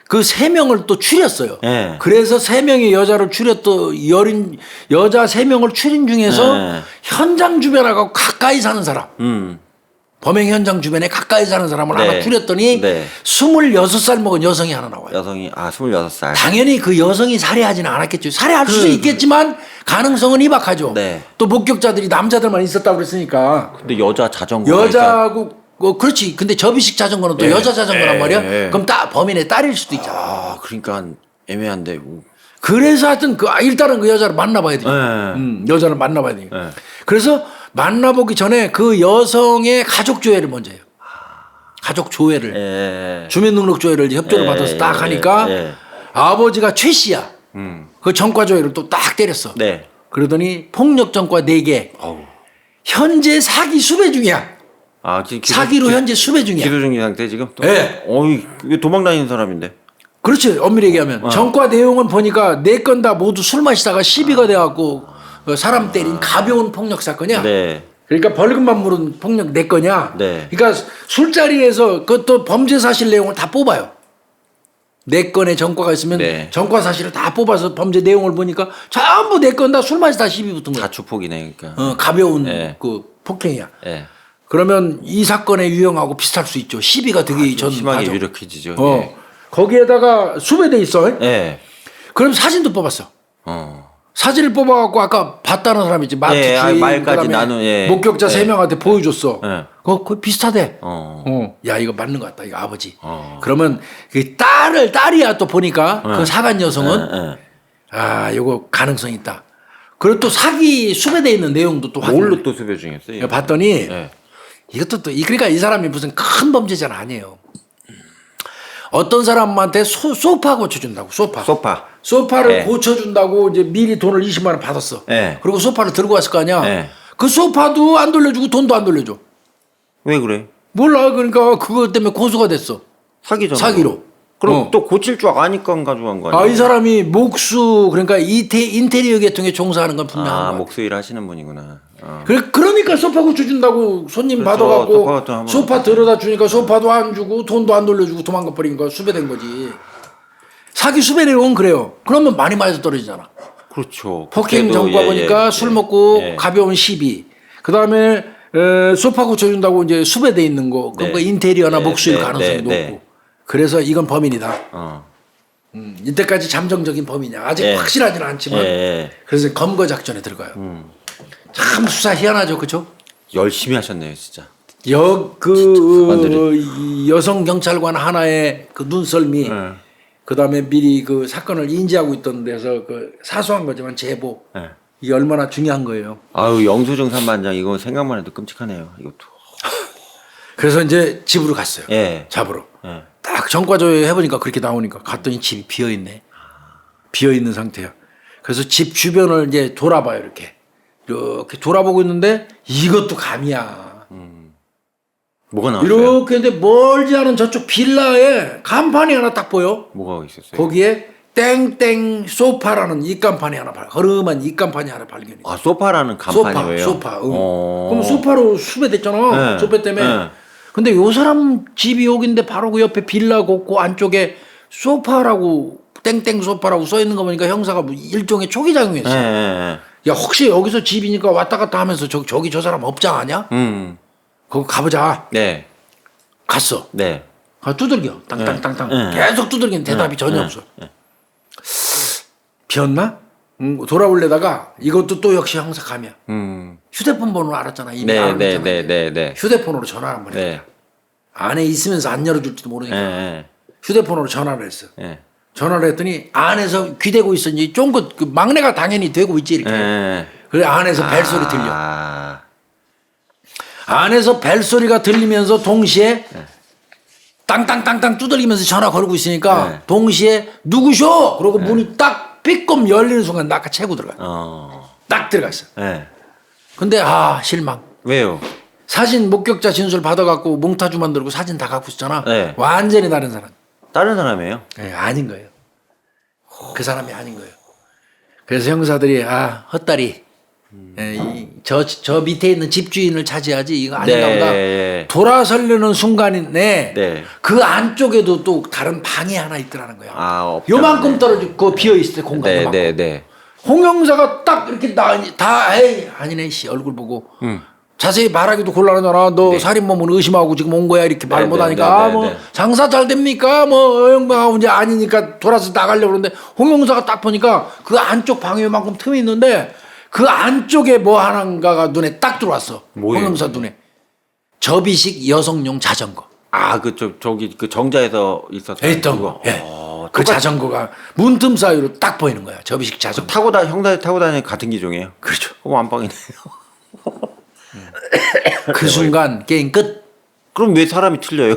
그 3명을 또 추렸어요. 네. 그래서 3명의 여자를 여자 3명을 추린 중에서 현장 주변하고 가까이 사는 사람. 범행 현장 주변에 가까이 사는 사람을 하나 추렸더니 26살 먹은 여성이 하나 나와요. 여성이 26살. 당연히 그 여성이 살해하지는 않았겠죠. 살해할 수도 있겠지만 가능성은 희박하죠. 또 목격자들이 남자들만 있었다고 그랬으니까. 근데 여자 자전거. 여자하고 그렇지. 근데 접이식 자전거는 또 여자 자전거란 말이야. 그럼 범인의 딸일 수도 있잖아. 그러니까 애매한데. 그래서 하여튼 일단은 그 여자를 만나봐야 돼. 여자를 만나봐야 돼. 그래서 만나보기 전에 그 여성의 가족 조회를 먼저 해요. 가족 조회를. 주민등록 조회를 협조를 받아서 딱 하니까 아버지가 최 씨야. 그 전과 조회를 또 딱 때렸어. 그러더니 폭력 전과 4개. 현재 사기 수배 중이야. 사기로 현재 수배 중이야. 기소 중인 상태 지금? 네. 왜 도망 다니는 사람인데? 그렇지. 엄밀히 얘기하면. 전과 내용은 보니까 4건 다 모두 술 마시다가 시비가 돼갖고 사람 때린 가벼운 폭력 사건이야. 그러니까 벌금만 물은 폭력 4건이야. 그러니까 술자리에서 그것도 범죄 사실 내용을 다 뽑아요. 4건의 전과가 있으면 전과 사실을 다 뽑아서 범죄 내용을 보니까 전부 4건 다 술 마시다 시비 붙은 거야. 자초폭이네. 그러니까. 가벼운 그 폭행이야. 그러면 이 사건의 유형하고 비슷할 수 있죠. 시비가 되기 전 심하게 유력해지죠. 거기에다가 수배돼 있어. 그럼 사진도 뽑았어. 사진을 뽑아갖고 아까 봤다는 사람 있지. 마트 주인 말까지 나눈 목격자 3명한테 보여줬어. 그거 비슷하대. 야 이거 맞는 것 같다. 이거 아버지. 그러면 그 딸이야 또 보니까 그 사간 여성은 이거 가능성 있다. 그리고 또 사기 수배돼 있는 내용도 또 뭘로 또 수배 중이었어요? 봤더니 이것도 또 그러니까 이 사람이 무슨 큰 범죄자는 아니에요. 어떤 사람한테 소파 고쳐준다고 소파를 고쳐준다고 이제 미리 돈을 20만 원 받았어. 그리고 소파를 들고 왔을 거 아니야. 그 소파도 안 돌려주고 돈도 안 돌려줘. 왜 그래? 몰라. 그러니까 그것 때문에 고소가 됐어. 사기로. 그럼 또 고칠 줄 아니까 가져간 거 아니야? 이 사람이 목수 그러니까 인테리어 계통에 종사하는 건 분명한 거야. 목수 일 하시는 분이구나. 그러니까 소파 고쳐준다고 손님 받아갖고 소파 들여다 주니까 소파도 안 주고 돈도 안 돌려주고 도망가 버린 거 수배된 거지. 사기 수배 내용은 그래요. 그러면 많이 맞아 떨어지잖아. 그렇죠. 폭행 전과 보니까 술 먹고 가벼운 시비. 그 다음에 소파 고쳐준다고 이제 수배돼 있는 거. 그러니까 인테리어나 목수일 가능성이 높고. 그래서 이건 범인이다. 이때까지 잠정적인 범이냐 아직 예. 확실하지는 않지만 예. 그래서 검거 작전에 들어가요. 참 수사 희한하죠, 그렇죠? 열심히 하셨네요, 진짜. 이 여성 경찰관 하나의 그 눈썰미, 그다음에 미리 그 사건을 인지하고 있던 데서 그 사소한 거지만 제보 예. 이게 얼마나 중요한 거예요. 아유, 영수증 3반장 이거 생각만 해도 끔찍하네요. 이것도. 그래서 이제 집으로 갔어요. 예. 잡으러. 예. 딱 전과조회 해보니까 그렇게 나오니까 갔더니 집이 비어 있네. 비어 있는 상태야. 그래서 집 주변을 이제 돌아봐요, 이렇게 돌아보고 있는데 이것도 감이야. 뭐가 나왔어요? 이렇게 근데 멀지 않은 저쪽 빌라에 간판이 하나 딱 보여. 뭐가 있었어요? 거기에 땡땡 소파라는 입간판이 하나 허름한 입간판이 하나 발견이. 아, 소파라는 간판이 왜요? 소파. 그럼 소파로 수배됐잖아. 네. 소배 때문에. 네. 근데 요 사람 집이 여기인데 바로 그 옆에 빌라고 그 안쪽에 소파라고 땡땡 소파라고 써 있는 거 보니까 형사가 뭐 일종의 초기작용했어. 예. 야 혹시 여기서 집이니까 왔다 갔다 하면서 저기 저 사람 업장 아니야? 거기 가보자. 네. 갔어. 네. 두들겨. 땅땅땅땅. 네. 계속 두들기는 대답이 전혀 네. 없어. 비었나? 돌아올래다가 이것도 또 역시 형사 감이야. 휴대폰 번호 알았잖아. 이미 알았잖아. 네. 휴대폰으로 전화를 한번 해. 네. 안에 있으면서 안 열어줄지도 모르니까 예. 휴대폰으로 전화를 했어. 예. 전화를 했더니 안에서 귀대고 있었니 쫑긋 그 막내가 당연히 되고 있지 이렇게. 예. 그래 안에서 벨소리 들려. 아. 안에서 벨소리가 들리면서 동시에 땅땅땅땅 두들기면서 전화 걸고 있으니까 네. 동시에 누구셔? 그러고 문이 딱 삐끔 열리는 순간 낙하 채고 들어가. 딱 들어갔어. 예. 근데 실망. 왜요? 사진 목격자 진술 받아갖고 몽타주 만들고 사진 다 갖고 있었잖아. 네. 완전히 다른 사람. 다른 사람이에요? 아닌 거예요. 그 사람이 아닌 거예요. 그래서 형사들이 헛다리. 저 밑에 있는 집주인을 차지하지 이거 아닌가 네. 보다. 돌아서려는 순간인데 네. 그 안쪽에도 또 다른 방이 하나 있더라는 거야. 없죠. 요만큼 떨어지고 비어 있을 때 공간 요만큼. 네. 홍 형사가 딱 이렇게 아니네 씨 얼굴 보고 자세히 말하기도 곤란하잖아. 너 살인범을 의심하고 지금 온 거야 이렇게 말 못하니까 장사 잘 됩니까 뭐 형하고 이제 아니니까 돌아서 나가려고 그러는데 홍 형사가 딱 보니까 그 안쪽 방에 요만큼 틈이 있는데 그 안쪽에 뭐 하나인가가 눈에 딱 들어왔어. 뭐예요? 홍 형사 눈에 접이식 여성용 자전거. 저기 그 정자에서 있었던 있던 거. 예. 그 자전거가 문틈 사이로 딱 보이는 거야. 접이식 자전거. 형사 타고 다니는 같은 기종이에요. 그렇죠. 완빵이네요. 그 순간 게임 끝. 그럼 왜 사람이 틀려요?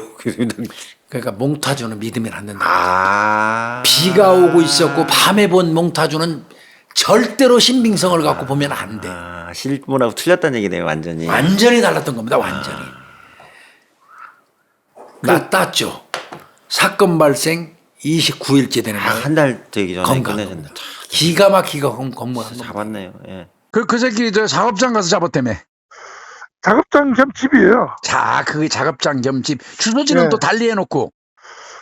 그러니까 몽타주는 믿으면 안 된다. 아. 비가 오고 있었고 밤에 본 몽타주는 절대로 신빙성을 갖고 보면 안 돼. 실물하고 틀렸다는 얘기네요, 완전히. 완전히 달랐던 겁니다. 완전히. 땄죠. 사건 발생 29일째 되는 거예요. 한 달 되기 전에 건강. 끝내셨네. 기가 막히게 건무한 거. 잡았네요. 예. 그 새끼 저 작업장 가서 잡았다며. 작업장 겸 집이에요. 자, 그게 작업장 겸 집. 주소지는 네. 또 달리 해놓고.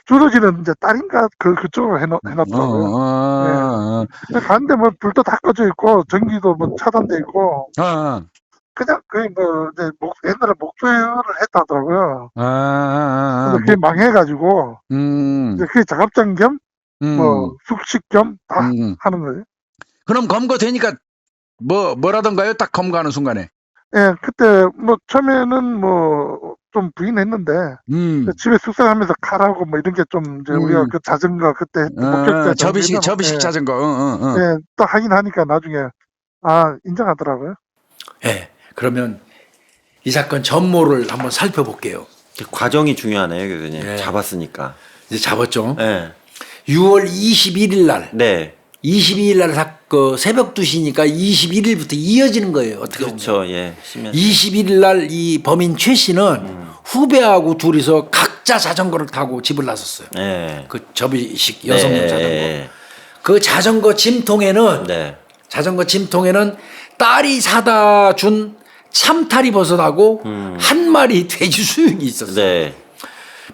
주소지는 이제 딸인가 그쪽으로 해놨더라고요. 네. 갔는데 뭐 불도 다 꺼져 있고 전기도 뭐 차단돼 있고 그냥 거의 뭐 이제 옛날에 목표를 했다더라고요. 그래서 그게 망해가지고 이제 그게 작업장 겸 뭐 숙식 겸 다 하는 거예요. 그럼 검거되니까 뭐라던가요? 딱 검거하는 순간에. 예, 그때 뭐 처음에는 뭐 좀 부인했는데 집에 숙성하면서 칼하고 뭐 이런 게 좀 이제 우리가 그 자전거 그때 목격자 접이식 예, 자전거. 예, 또 하긴 하니까 나중에 인정하더라고요. 예. 그러면 이 사건 전모를 한번 살펴볼게요. 과정이 중요하네요, 교수님. 예. 잡았으니까. 이제 잡았죠. 네. 6월 21일 날. 네. 22일 날 새벽 2시니까 21일부터 이어지는 거예요. 어떻게 보면. 그렇죠. 예. 21일 날 이 범인 최 씨는 후배하고 둘이서 각자 자전거를 타고 집을 나섰어요. 네. 그 접이식 여성용 네. 자전거. 그 자전거 짐통에는 네. 딸이 사다 준 참타리 버섯하고 한 마리 돼지 수육이 있었어요. 네.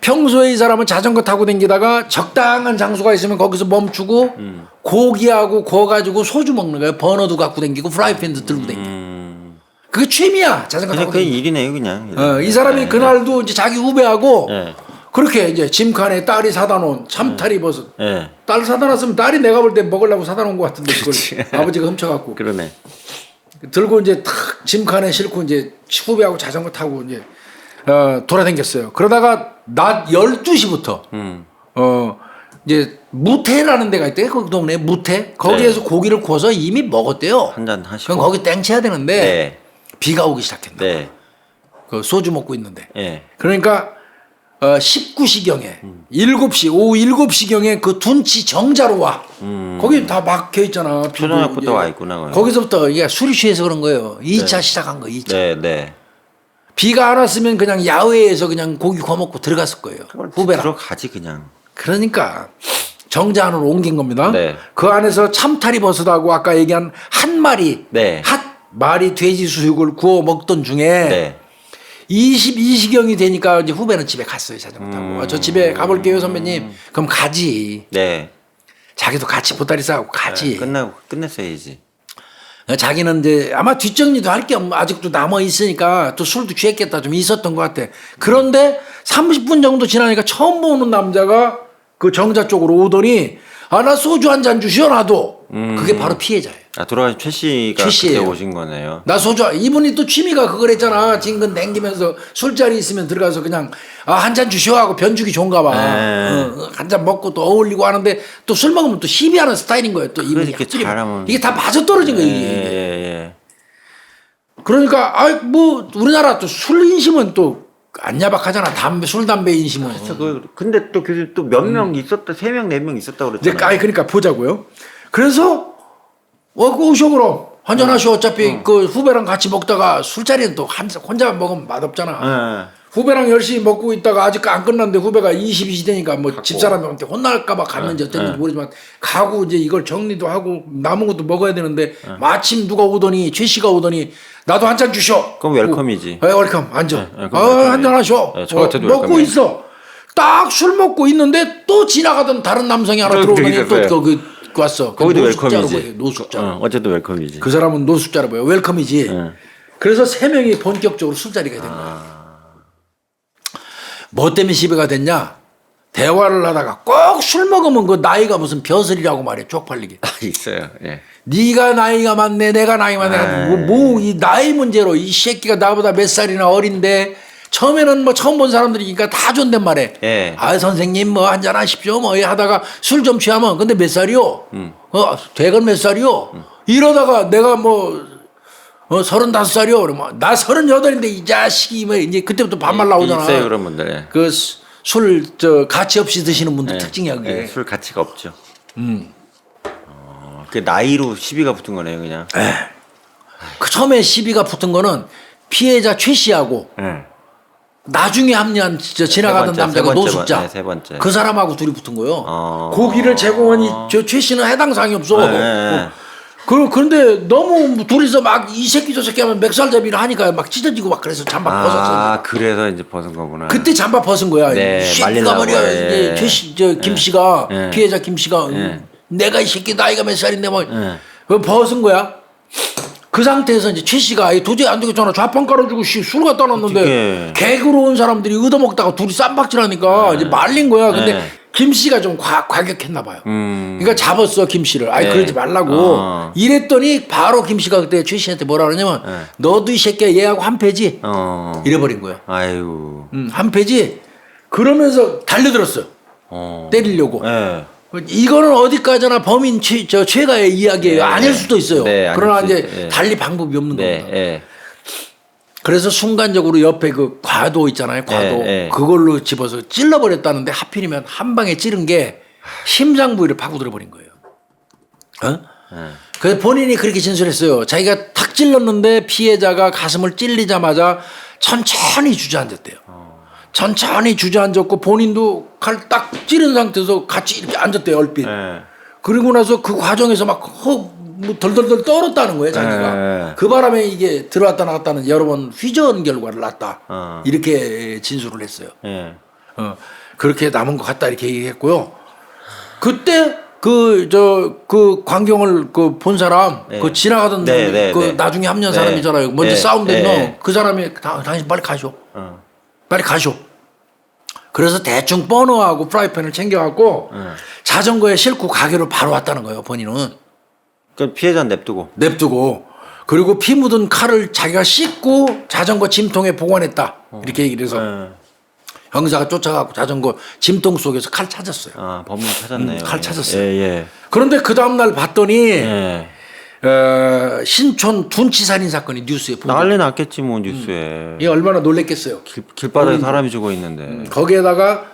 평소에 이 사람은 자전거 타고 다니다가 적당한 장소가 있으면 거기서 멈추고 고기하고 구워가지고 소주 먹는 거예요. 버너도 갖고 다니고 프라이팬도 들고 다니고. 그게 취미야. 자전거 타고 그냥 다니는. 일이네요, 그냥. 이 사람이 그날도 이제 자기 후배하고 네. 그렇게 이제 짐칸에 딸이 사다 놓은 참타리 버섯. 예. 딸 사다 놨으면 딸이 내가 볼 때 먹으려고 사다 놓은 것 같은데 그걸 아버지가 훔쳐갖고 그러네. 들고 이제 탁 짐칸에 싣고 이제 후배하고 자전거 타고 이제 돌아다녔어요. 그러다가 낮 12시부터 이제 무태라는 데가 있대요. 그 동네에 무태. 거기에서 고기를 구워서 이미 먹었대요. 한잔 하시고. 그럼 거기 땡쳐야 되는데 네. 비가 오기 시작했나. 네. 그 소주 먹고 있는데. 예. 그러니까 19시경에 7시 오후 7시경에 그 둔치 정자로 와. 거기 다 막혀 있잖아. 비도 초저녁부터 이제. 와 있구나. 그럼. 거기서부터 이게 술이 취해서 그런 거예요. 2차 시작한 거 2차. 네, 네. 비가 안 왔으면 그냥 야외에서 그냥 고기 구워 먹고 들어갔을 거예요. 후배랑. 들어가지 그냥. 그러니까 정자 안으로 옮긴 겁니다. 네. 그 안에서 참타리 버섯하고 아까 얘기한 한 마리 네. 한 마리 돼지 수육을 구워 먹던 중에 네. 22시경이 되니까 이제 후배는 집에 갔어요. 자전거 타고. 저 집에 가볼게요 선배님. 그럼 가지. 네. 자기도 같이 보따리 싸고 가지. 끝나고 끝냈어야지. 자기는 이제 아마 뒷정리도 할 게 아직도 남아 있으니까 또 술도 취했겠다 좀 있었던 것 같아. 그런데 30분 정도 지나니까 처음 보는 남자가 그 정자 쪽으로 오더니 아 나 소주 한 잔 주시오 나도. 그게 바로 피해자예요. 아 돌아가신 최 씨가 최 씨예요. 그때 오신 거네요. 나 소주 이분이 또 취미가 그거랬잖아. 진근 댕기면서 술자리 있으면 들어가서 그냥 아 한 잔 주시오 하고 변주기 좋은가 봐. 한 잔 먹고 또 어울리고 하는데 또 술 먹으면 또 시비하는 스타일인 거예요. 또 이분이 이렇게 잘하면 이게 다 맞아 떨어진 거예요. 이게. 예. 그러니까 아 뭐 우리나라 또 술 인심은 또 안 야박하잖아. 술 담배 인심은. 근데 또 교수님 또 몇 명 있었다, 3명, 4명 있었다 이제 그랬잖아요. 그러니까 보자고요. 그래서 그 오쇼 그럼 한잔 하시오. 어차피 그 후배랑 같이 먹다가 술자리는 또 혼자 먹으면 맛없잖아. 후배랑 열심히 먹고 있다가 아직 안 끝났는데 후배가 22시 되니까 뭐 집사람한테 혼날까봐 갔는지 어땠는지 모르지만 가고 이제 이걸 정리도 하고 남은 것도 먹어야 되는데 마침 누가 오더니 최 씨가 오더니 나도 한 잔 주쇼. 그럼 웰컴이지. 웰컴 앉아. 그럼 한 잔 하쇼. 저 같아도 먹고 웰컴이에요. 있어. 딱 술 먹고 있는데 또 지나가던 다른 남성이 하나 저기 들어오더니 있었어요. 또 왔어. 거기도 노숙자로 웰컴이지. 보여, 노숙자. 어쨌든 웰컴이지. 그 사람은 노숙자로 보여. 웰컴이지. 그래서 3명이 본격적으로 술자리가 된 거야. 뭐 때문에 시비가 됐냐? 대화를 하다가 꼭 술 먹으면 그 나이가 무슨 벼슬이라고 말해. 쪽팔리게. 있어요. 예. 네가 나이가 많네, 내가 나이 많네. 뭐 이 나이 문제로 이 새끼가 나보다 몇 살이나 어린데 처음에는 뭐 처음 본 사람들이니까 다 존댓말해. 예. 아 선생님 뭐 한잔 하십시오 뭐 하다가 술 좀 취하면 근데 몇 살이요? 대건 몇 살이요? 이러다가 내가 뭐 35살이요. 그러면 나 38인데 이 자식이 뭐 이제 그때부터 반말 나오잖아. 있어요 그런 분들. 예. 그 술 가치 없이 드시는 분들 특징이야 그게. 예, 술 가치가 없죠. 그 나이로 시비가 붙은 거네요 그냥. 그 처음에 시비가 붙은 거는 피해자 최 씨하고 나중에 합류한 지나가던 세 번째, 남자가 세 번째 노숙자. 네, 세 번째. 그 사람하고 둘이 붙은 거예요. 고기를 제공하니 저 최 씨는 해당 사항이 없어. 그런데 너무 둘이서 막 이 새끼 저 새끼 하면 맥살잡이를 하니까 막 찢어지고 막 그래서 잠바 벗었어. 그래서 이제 벗은 거구나. 그때 잠바 벗은 거야. 네, 이 새끼가 말리려고. 말이야. 예. 최 씨, 김 씨가 피해자 김 씨가 내가 이 새끼 나이가 몇 살인데 뭐 그거 벗은 거야. 그 상태에서 이제 최 씨가 도저히 안 되겠잖아. 좌판 깔아주고 술 갖다 놨는데 개그로 온 사람들이 얻어먹다가 둘이 쌈박질하니까 이제 말린 거야. 근데 김 씨가 좀 과격했나 봐요. 그러니까 잡았어 김 씨를. 아이 그러지 말라고. 이랬더니 바로 김 씨가 그때 최 씨한테 뭐라 그러냐면 너도 이 새끼야 얘하고 한 패지. 이래버린 거야. 아유. 한 패지. 그러면서 달려들었어요. 때리려고. 이거는 어디까지나 범인 최가의 이야기예요. 아닐 수도 있어요. 그러나 이제 달리 방법이 없는 겁니다. 그래서 순간적으로 옆에 그 과도 있잖아요. 과도 그걸로 집어서 찔러버렸다는데 하필이면 한 방에 찌른 게 심장 부위를 파고들어 버린 거예요. 그래서 본인이 그렇게 진술했어요. 자기가 탁 찔렀는데 피해자가 가슴을 찔리자마자 천천히 주저앉았대요. 천천히 주저앉았고 본인도 칼 딱 찌른 상태에서 같이 이렇게 앉았대요. 얼핏. 그리고 나서 그 과정에서 막 뭐 덜덜덜 떨었다는 거예요. 자기가. 그 바람에 이게 들어왔다 나갔다는 여러 번 휘저은 결과를 낳았다. 이렇게 진술을 했어요. 그렇게 남은 것 같다 이렇게 얘기했고요. 그때 그 광경을 본 사람, 그 지나가던 그 나중에 합류한 사람이잖아요. 먼저 싸움된 놈, 그 사람이 당신 빨리 가쇼. 빨리 가쇼. 그래서 대충 버너하고 프라이팬을 챙겨갖고 자전거에 싣고 가게로 바로 왔다는 거예요. 본인은. 그 피해자 냅두고. 그리고 피 묻은 칼을 자기가 씻고 자전거 짐통에 보관했다. 이렇게 얘기를 해서 형사가 쫓아가고 자전거 짐통 속에서 칼 찾았어요. 아, 범인 찾았네요. 칼 찾았어요. 예. 그런데 그 다음날 봤더니 예. 신촌 둔치 살인 사건이 뉴스에 보도. 난리 났겠지 뭐 뉴스에. 이 얼마나 놀랬겠어요. 길바닥에 사람이 죽어 있는데. 거기에다가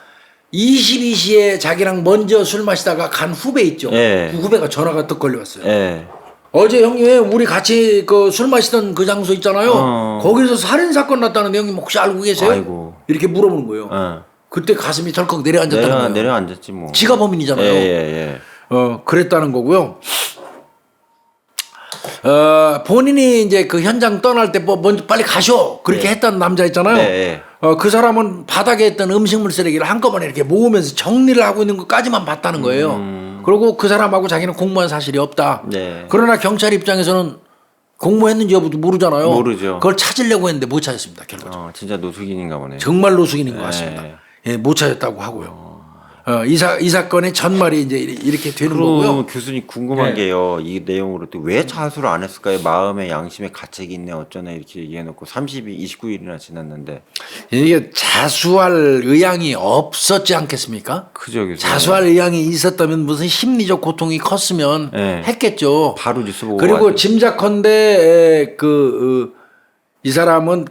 22시에 자기랑 먼저 술 마시다가 간 후배 있죠. 예. 그 후배가 전화가 또 걸려왔어요. 예. 어제 형님 우리 같이 그 술 마시던 그 장소 있잖아요. 거기서 살인 사건 났다는데 형님 혹시 알고 계세요? 아이고. 이렇게 물어보는 거예요. 그때 가슴이 덜컥 내려앉았다는 거예요. 내려앉았지 뭐. 지가 범인이잖아요. 예. 그랬다는 거고요. 본인이 이제 그 현장 떠날 때 뭐 먼저 빨리 가셔 그렇게 했던 남자 있잖아요. 예. 그 사람은 바닥에 있던 음식물 쓰레기를 한꺼번에 이렇게 모으면서 정리를 하고 있는 것까지만 봤다는 거예요. 그리고 그 사람하고 자기는 공모한 사실이 없다. 네. 그러나 경찰 입장에서는 공모했는지 여부도 모르잖아요. 모르죠. 그걸 찾으려고 했는데 못 찾았습니다. 결과적으로. 진짜 노숙인인가 보네. 정말 노숙인인 것 같습니다. 예, 못 찾았다고 하고요. 이 사건의 전말이 이제 이렇게 되는 거고요. 그럼 교수님 궁금한 게요. 이 내용으로 또 왜 자수를 안 했을까요? 마음의 양심의 가책이 있네 어쩌네 이렇게 얘기해놓고 29일이나 지났는데. 이게 자수할 의향이 없었지 않겠습니까? 그죠, 교수님. 자수할 의향이 있었다면 무슨 심리적 고통이 컸으면 했겠죠. 바로 뉴스 보고. 그리고 짐작컨대 이 사람은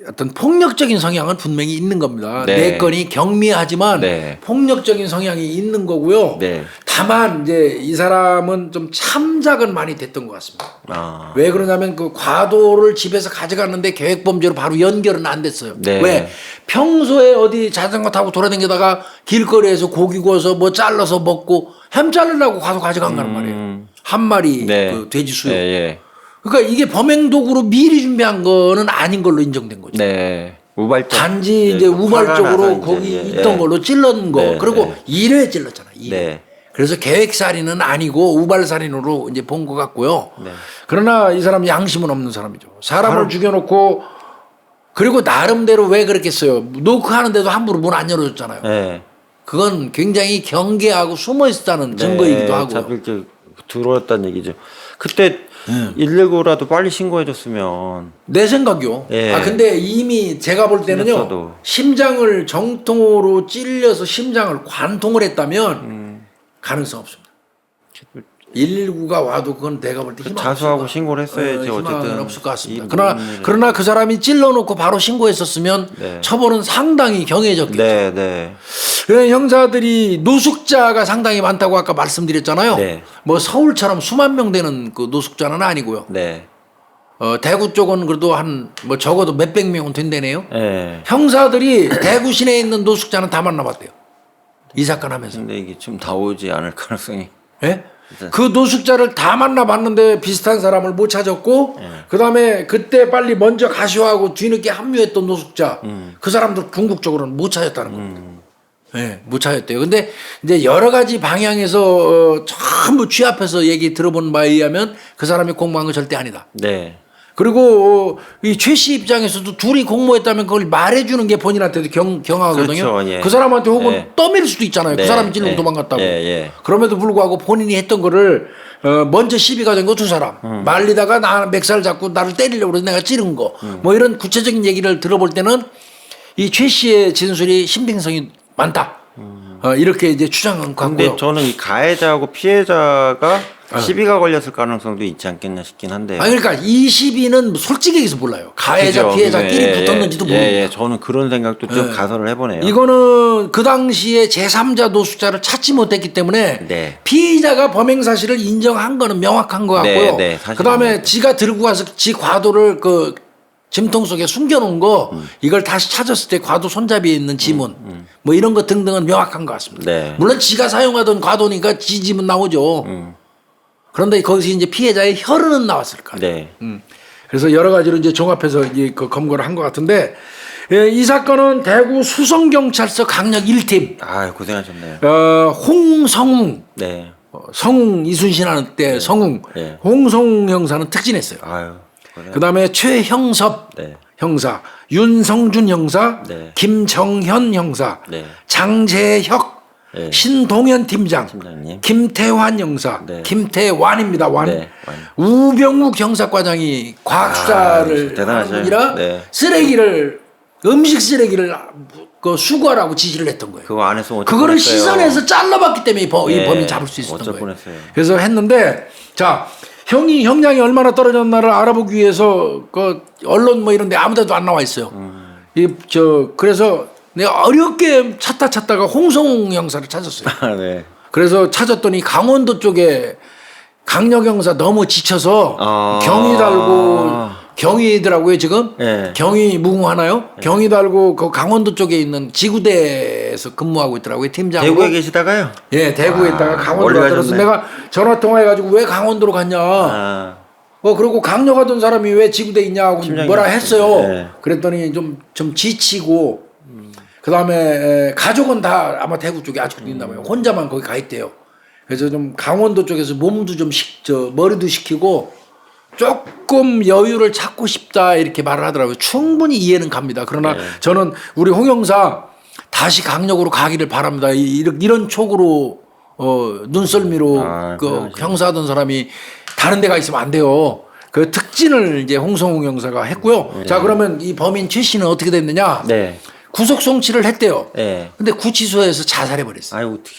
어떤 폭력적인 성향은 분명히 있는 겁니다. 네. 네 건이 경미하지만 폭력적인 성향이 있는 거고요. 다만 이제 이 사람은 좀 참작은 많이 됐던 것 같습니다. 왜 그러냐면 그 과도를 집에서 가져갔는데 계획범죄로 바로 연결은 안 됐어요. 왜? 평소에 어디 자전거 타고 돌아다니다가 길거리에서 고기 구워서 뭐 잘라서 먹고 햄 자르려고 가져간 거란 말이에요. 한 마리 그 돼지 수육. 그러니까 이게 범행 도구로 미리 준비한 거는 아닌 걸로 인정된 거죠. 우발적. 단지 이제 우발적으로 거기 있던 걸로 찔른 거. 그리고 1회 찔렀잖아. 2회. 그래서 계획살인은 아니고 우발살인으로 이제 본 것 같고요. 그러나 이 사람 양심은 없는 사람이죠. 사람을 죽여놓고 그리고 나름대로 왜 그랬겠어요. 노크하는데도 함부로 문 안 열어줬잖아요. 그건 굉장히 경계하고 숨어 있었다는 증거이기도 하고요. 잡힐 들어왔다는 얘기죠. 그때 119라도 빨리 신고해줬으면. 내 생각이요. 근데 이미 제가 볼 때는요. 신났어도. 심장을 정통으로 찔려서 심장을 관통을 했다면 가능성 없습니다. 119가 와도 그건 내가 볼 때 희망 자수하고 신고를 했어야지. 희망은 어쨌든 없을 것 같습니다. 그러나 그 사람이 찔러놓고 바로 신고했었으면 처벌은 상당히 경해졌겠죠. 그래서 형사들이 노숙자가 상당히 많다고 아까 말씀드렸잖아요. 뭐 서울처럼 수만 명 되는 그 노숙자는 아니고요. 대구 쪽은 그래도 뭐 적어도 몇백 명은 된다네요. 형사들이 대구 시내에 있는 노숙자는 다 만나봤대요. 이 사건 하면서. 근데 이게 좀 나오지 않을 가능성이. 그 노숙자를 다 만나봤는데 비슷한 사람을 못 찾았고 그다음에 그때 빨리 먼저 가시화하고 뒤늦게 합류했던 노숙자 그 사람들 궁극적으로는 못 찾았다는 겁니다. 못 찾았대요. 근데 이제 여러 가지 방향에서 전부 취합해서 얘기 들어본 바에 의하면 그 사람이 공모한 건 절대 아니다. 그리고 이 최 씨 입장에서도 둘이 공모했다면 그걸 말해주는 게 본인한테도 경하거든요. 그 사람한테 혹은 떠밀 수도 있잖아요. 그 사람이 찔러 도망갔다고. 그럼에도 불구하고 본인이 했던 거를 먼저 시비가 된 거 두 사람. 말리다가 나 멱살 잡고 나를 때리려고 그래서 내가 찌른 거. 뭐 이런 구체적인 얘기를 들어볼 때는 이 최 씨의 진술이 신빙성이 많다. 이렇게 이제 추정한 것 같고요. 근데 저는 이 가해자하고 피해자가 시비가 걸렸을 가능성도 있지 않겠냐 싶긴 한데요. 그러니까 이 시비는 솔직히 얘기해서 몰라요. 가해자 피해자끼리 붙었는지도 모르고. 저는 그런 생각도 좀 가설을 해보네요. 이거는 그 당시에 제3자 노숙자를 찾지 못했기 때문에 피의자가 범행 사실을 인정한 거는 명확한 것 같고요. 그다음에 지가 들고 가서 지 과도를 그 짐통 속에 숨겨놓은 거 이걸 다시 찾았을 때 과도 손잡이에 있는 지문 뭐 이런 것 등등은 명확한 것 같습니다. 물론 지가 사용하던 과도니까 지 지문 나오죠. 그런데 거기서 이제 피해자의 혈흔은 나왔을까. 그래서 여러 가지로 이제 종합해서 이제 그 검거를 한 것 같은데 이 사건은 대구 수성경찰서 강력 1팀. 고생하셨네요. 홍성웅. 성웅 이순신하는 때 성웅. 홍성웅 형사는 특진했어요. 그 다음에 최형섭 형사, 윤성준 형사, 네. 김정현 형사, 네. 장재혁, 네. 신동현 팀장, 팀장님. 김태환 형사, 네. 김태환입니다. 완. 네, 완. 우병욱 형사과장이 과학수사를 대단하셔요. 하느라 네. 쓰레기를 음식 쓰레기를 그 수거하라고 지시를 했던 거예요. 그거 안 했으면 그거를 어쩔 뻔했어요. 시선에서 잘라봤기 때문에 이 네. 범인 잡을 수 있었던 어쩔 거예요. 뻔했어요. 그래서 했는데 자 형량이 얼마나 떨어졌나를 알아보기 위해서 그 언론 뭐 이런데 아무데도 안 나와 있어요. 그래서 내가 어렵게 찾다가 홍성웅 형사를 찾았어요. 아, 네. 그래서 찾았더니 강원도 쪽에 강력 형사 너무 지쳐서 경위 달고 경위더라고요 지금. 네. 경위 무궁하나요? 경위 달고 그 강원도 쪽에 있는 지구대에서 근무하고 있더라고요 팀장으로. 대구에 계시다가요? 예, 대구에 있다가 멀리 강원도로 갔더라서 가셨네. 내가 전화 통화해가지고 왜 강원도로 갔냐. 아, 그리고 강력하던 사람이 왜 지구대 있냐고 팀장님. 뭐라 했어요. 네. 그랬더니 좀 지치고 그다음에 가족은 다 아마 대구 쪽에 아직도 있나 봐요. 혼자만 거기 가 있대요. 그래서 좀 강원도 쪽에서 몸도 좀 머리도 식히고 조금 여유를 찾고 싶다 이렇게 말을 하더라고요. 충분히 이해는 갑니다. 그러나 네. 저는 우리 홍 형사 다시 강력으로 가기를 바랍니다. 이런 촉으로 눈썰미로 그 그러시구나. 형사하던 사람이 다른 데 가 있으면 안 돼요. 그 특진을 이제 홍성웅 형사가 했고요. 자 그러면 이 범인 최 씨는 어떻게 됐느냐? 네. 구속 송치를 했대요. 네. 근데 구치소에서 자살해 버렸어요. 아유, 어떻게.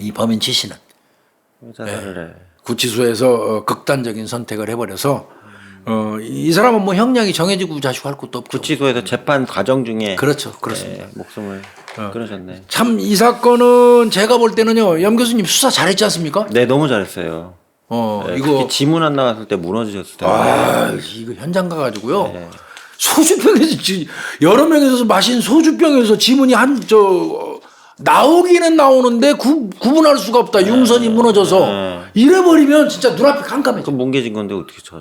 이 범인 최 씨는 자살을 해. 구치소에서 극단적인 선택을 해버려서 이 사람은 뭐 형량이 정해지고 자시고 할 것도 없죠. 구치소에서 재판 과정 중에 그렇죠, 그렇습니다. 네, 목숨을 끊으셨네. 참 이 사건은 제가 볼 때는요, 염 교수님 수사 잘했지 않습니까? 네, 너무 잘했어요. 네, 이거 특히 지문 안 나왔을 때 무너지셨을 때. 이거 현장 가가지고요. 네. 소주병에서 여러 명에서 마신 소주병에서 지문이 나오기는 나오는데 구분할 수가 없다. 융선이 무너져서 이래버리면 진짜 눈앞이 깜깜해져. 그 뭉개진 건데 어떻게 찾아?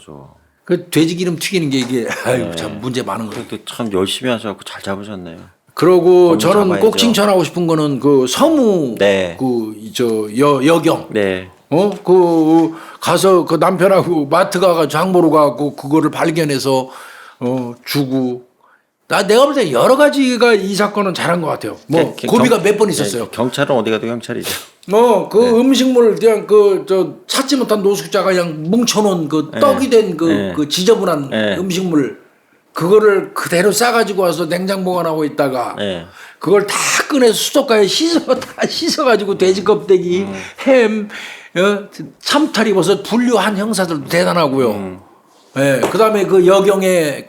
그 돼지 기름 튀기는 게 이게 아이고 참 문제 많은 거예요. 그래도 참 열심히 하셔갖고 잘 잡으셨네요. 그러고 범인 저는 꼭 잡아야죠. 칭찬하고 싶은 거는 그 서무 네. 여경 네. 가서 그 남편하고 마트 가가 장보러 가고 그거를 발견해서 주고 내가 볼 때 여러 가지가 이 사건은 잘한 것 같아요. 뭐 고비가 몇 번 있었어요. 네, 경찰은 어디 가도 경찰이죠. 음식물 그냥 찾지 못한 노숙자가 그냥 뭉쳐놓은 그 떡이 된 그 지저분한 음식물 그거를 그대로 싸가지고 와서 냉장 보관하고 있다가 네. 그걸 다 꺼내서 수도가에 씻어가지고 돼지 껍데기, 햄, 참타리 버섯 분류한 형사들도 대단하고요. 예, 그다음에 그 여경의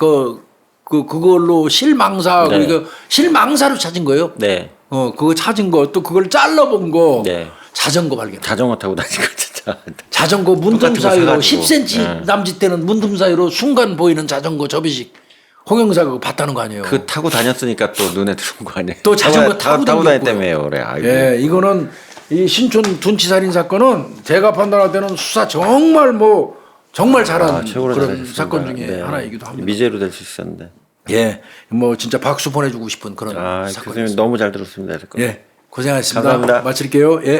그걸로 실망사 네. 그러니까 실망사로 찾은 거예요. 네. 그거 찾은 거 또 그걸 잘라본 거 네. 자전거 발견. 자전거 타고 다니는 거 진짜. 자전거 문틈 똑같은 거 사이로 사가지고. 10cm 남짓 되는 문틈 사이로 순간 보이는 자전거 접이식 홍 형사가 그거 봤다는 거 아니에요. 그 타고 다녔으니까 또 눈에 들어온 거 아니에요? 또 자전거 타고 다녔다며요, 그래. 아이고. 예, 이거는 이 신촌 둔치 살인 사건은 제가 판단할 때는 수사 정말 정말 잘한 최고로 그런 잘하셨습니다. 사건 중에 네. 하나이기도 합니다. 미제로 될 수 있었는데. 예, 진짜 박수 보내주고 싶은 그런 교수님 사건이었습니다. 너무 잘 들었습니다. 예, 고생하셨습니다. 감사합니다. 마칠게요. 예.